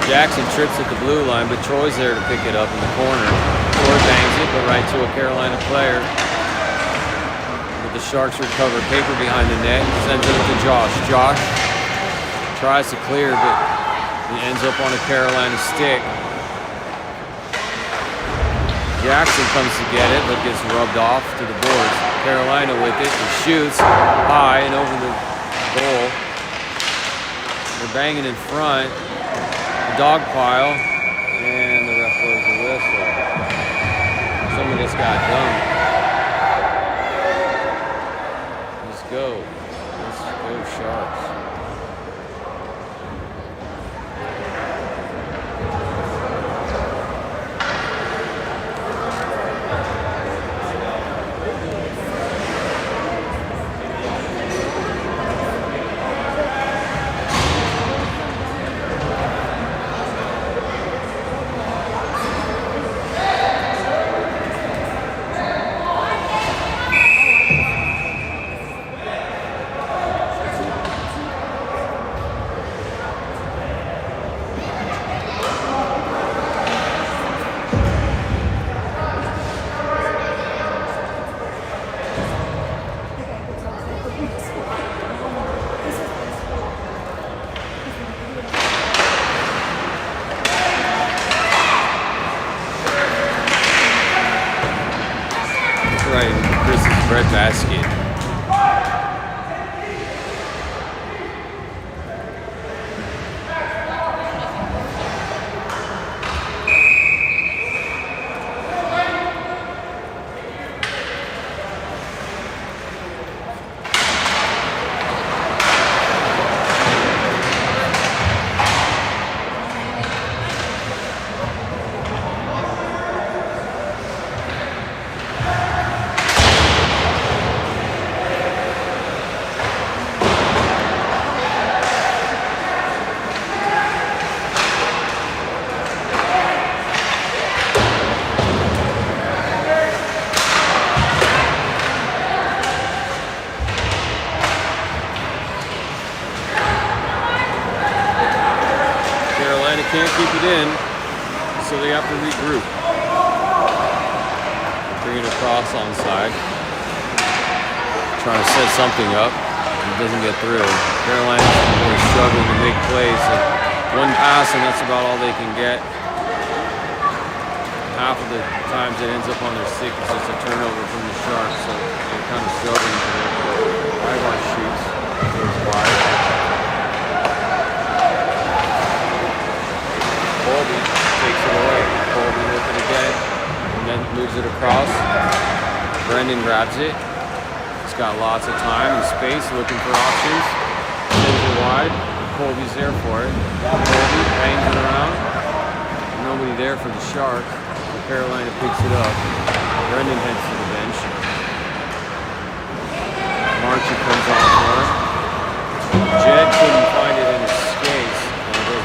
Jackson trips at the blue line, but Troy's there to pick it up in the corner. Troy bangs it, but right to a Carolina player. But the Sharks recover paper behind the net. Sends it to Josh. Josh tries to clear, but he ends up on a Carolina stick. Jackson comes to get it, but gets rubbed off to the boards. Carolina with it and shoots high and over the goal. They're banging in front. The dog pile, and the ref blows the whistle. Some of this got dumped. Let's go. Let's go, Sharks. Right in Chris's bread basket. Can't keep it in, so they have to regroup. Bring it across onside. Trying to set something up. It doesn't get through. Carolina's really struggling to make plays. One pass and that's about all they can get. Half of the times it ends up on their stick. It's just a turnover from the Sharks, so they're kind of struggling today. Ivar shoots. Goes wide. Colby takes it away. Colby with it again, and then moves it across. Brendan grabs it. He's got lots of time and space, looking for options. Sends it wide. Colby's there for it. Colby bangs it around. Nobody there for the Sharks. Carolina picks it up. Brendan heads to the bench. Marchie comes on for it. Jed couldn't find it in his skates.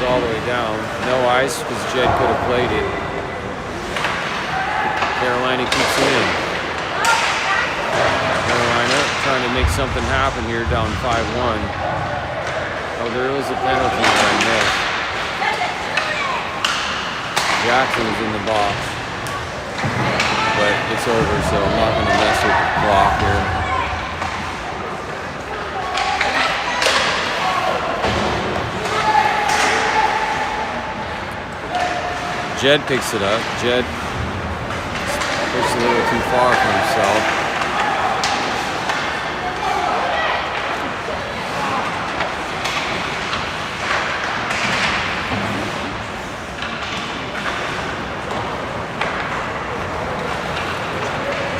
All the way down. No ice because Jed could have played it. Carolina keeps it in. Carolina trying to make something happen here, down 5-1. Oh, there was a penalty that I missed. Jackson is in the box. But it's over, so I'm not going to mess with the clock here. Jed picks it up. Jed pushes a little too far for himself.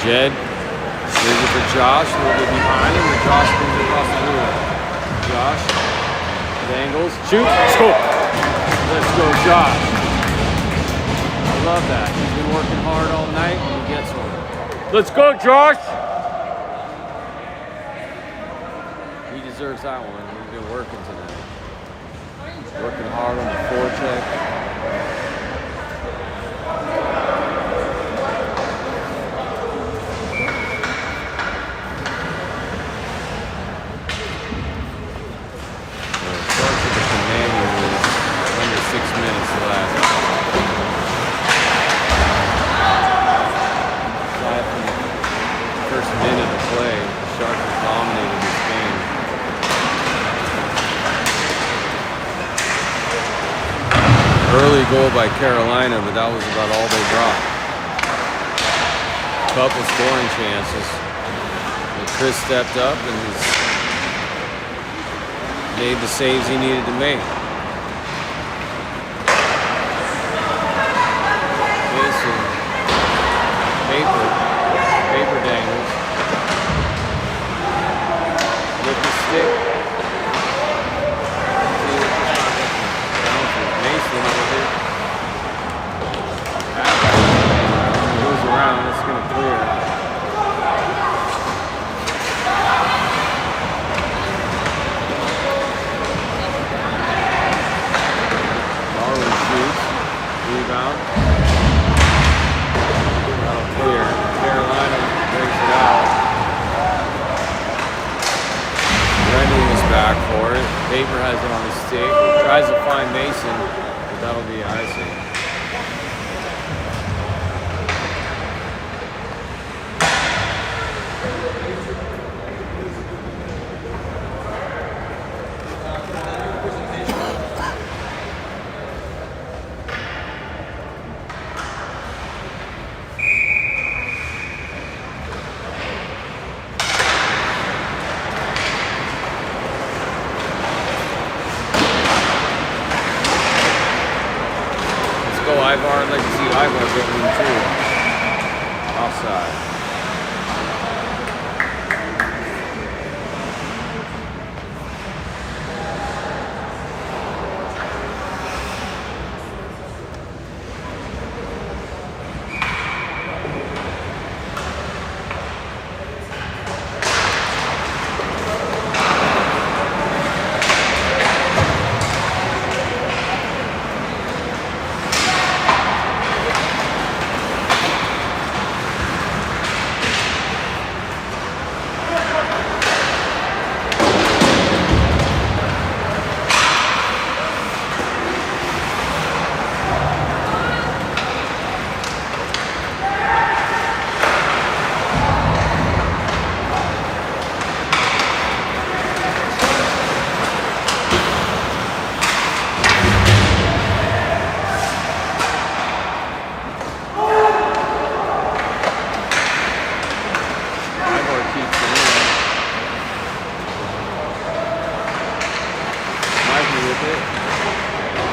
Jed leaves it for Josh, a little bit behind him, and Josh brings it across the blue. Josh angles, shoots, score! Let's go, Josh. Love that. He's been working hard all night and he gets one. Let's go, Josh! He deserves that one. He's been working today. Working hard on the forecheck. Starts with the commanding with under 6 minutes by Carolina, but that was about all they brought. Couple scoring chances. And Chris stepped up and made the saves he needed to make. Mason, paper dangles. With the stick. Mason with it. Goes around, it's going to clear. Darwin shoots. Rebound. That'll clear. Carolina breaks it out. Brendan is back for it. Paper has it on the stick. Tries to find Mason, but that'll be icing. Ivar, I'd like to see Ivar get one too. Offside.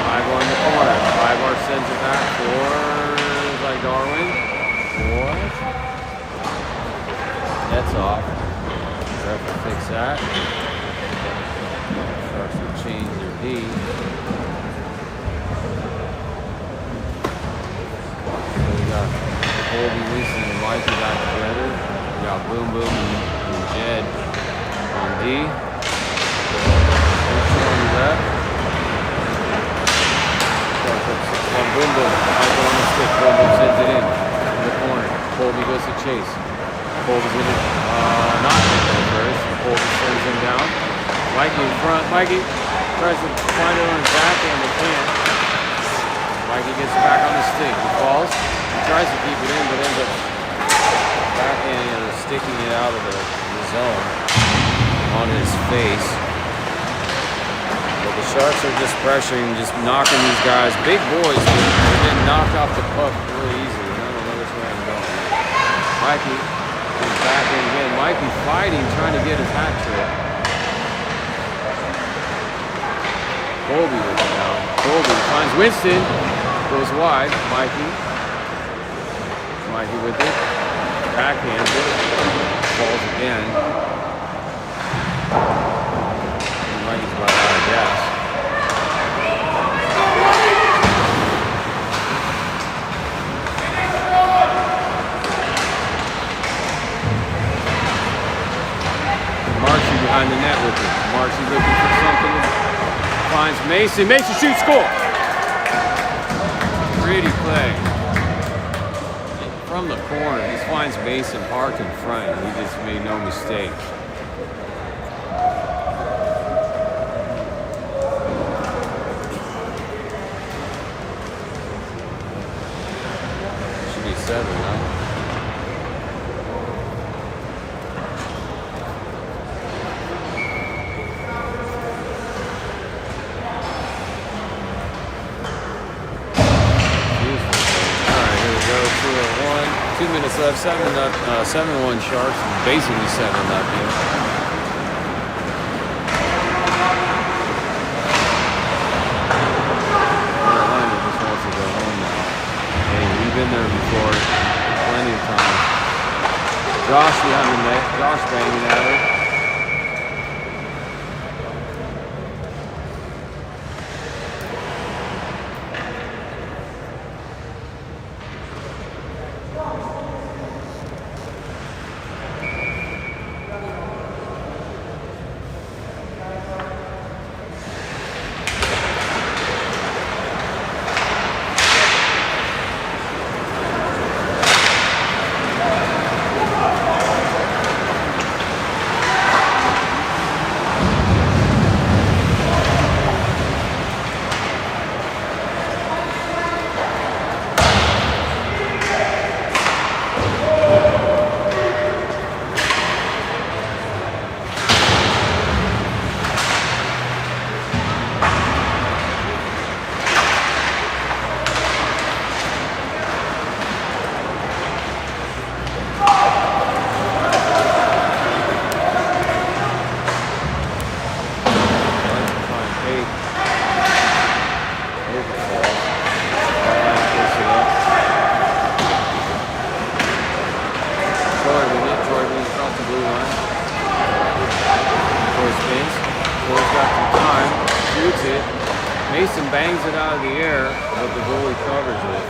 Ivar in the corner. Ivar sends it back for Darwin. What? That's off. Ref will fix that. Sharks will change their D. So we got Colby, Winston, and Mikey back together. We got Boom Boom and Jed on D. Left. Boom Boom. Michael on the stick. Boom Boom sends it in the corner. Colby goes to chase. Colby's in it. Not in first. Colby sends him down. Mikey in front. Mikey tries to find it on his back and they can't. Mikey gets back on the stick. He falls. He tries to keep it in, but ends up backhanding or sticking it out of the zone on his face. The Sharks are just pressuring, just knocking these guys. Big boys, but they're getting knocked off the puck really easily. I don't know which way I'm going. Mikey comes back in again. Mikey fighting, trying to get his hat trick. Colby with it now. Colby finds Winston. Goes wide. Mikey with it. Backhands it. Falls again. Mikey's about out of gas. Marcy behind the net with it. Marcy looking for something. Finds Mason. Mason shoots, score! Pretty play. From the corner, he finds Mason parked in front. He just made no mistake. Should be 7 now. 2:01, 2 minutes left, 7-1 Sharks, basically 7-0. Carolina just wants to go home now. Hey, we've been there before, plenty of times. Josh behind the net, Josh banging at her. Mason bangs it out of the air, but the goalie covers it.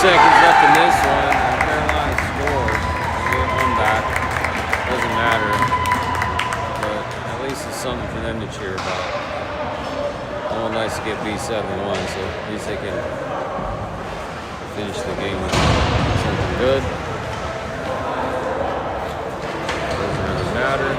Seconds left in this one, and Carolina scores. They get one back. Doesn't matter, but at least it's something for them to cheer about. No one likes to get beat 7-1, so at least they can finish the game with something good. Doesn't really matter.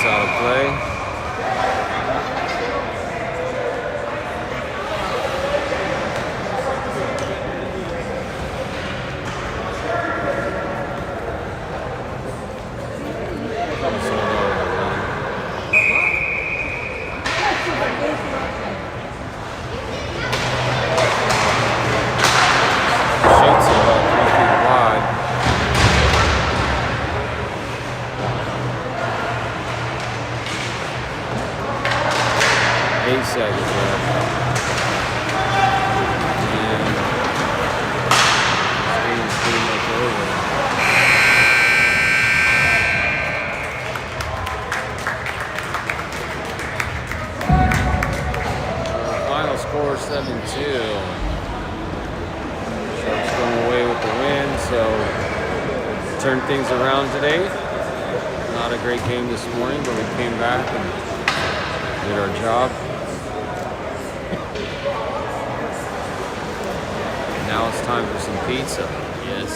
Out of play. Shoots about 3 feet wide. 8 seconds left. And this game's pretty much over. Final score 7-2. Sharks going away with the win, so turned things around today. Not a great game this morning, but we came back and did our job. Now it's time for some pizza. Yes.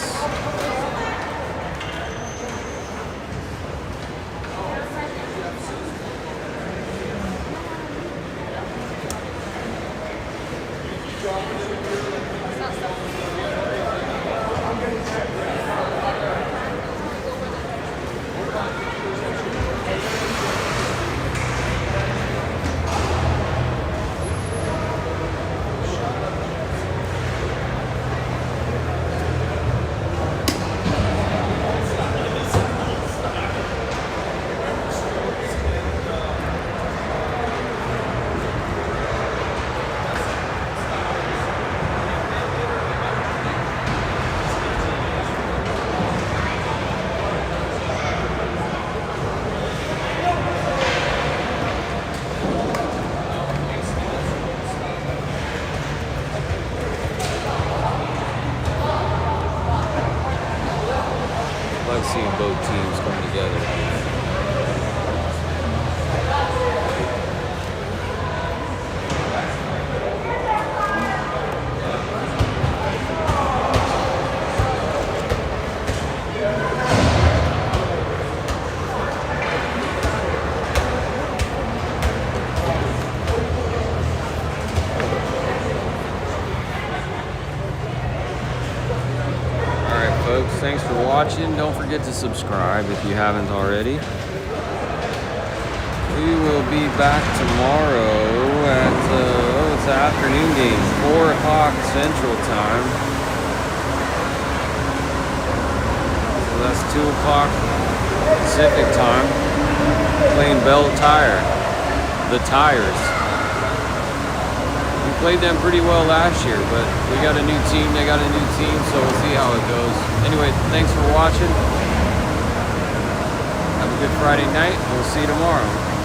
watching. Don't forget to subscribe if you haven't already. We will be back tomorrow at, it's the afternoon game, 4 o'clock Central Time. So that's 2 o'clock Pacific Time. Playing Bell Tire, the Tires. We played them pretty well last year, but we got a new team, they got a new team, so we'll see how it goes. Anyway, thanks for watching. Have a good Friday night, and we'll see you tomorrow.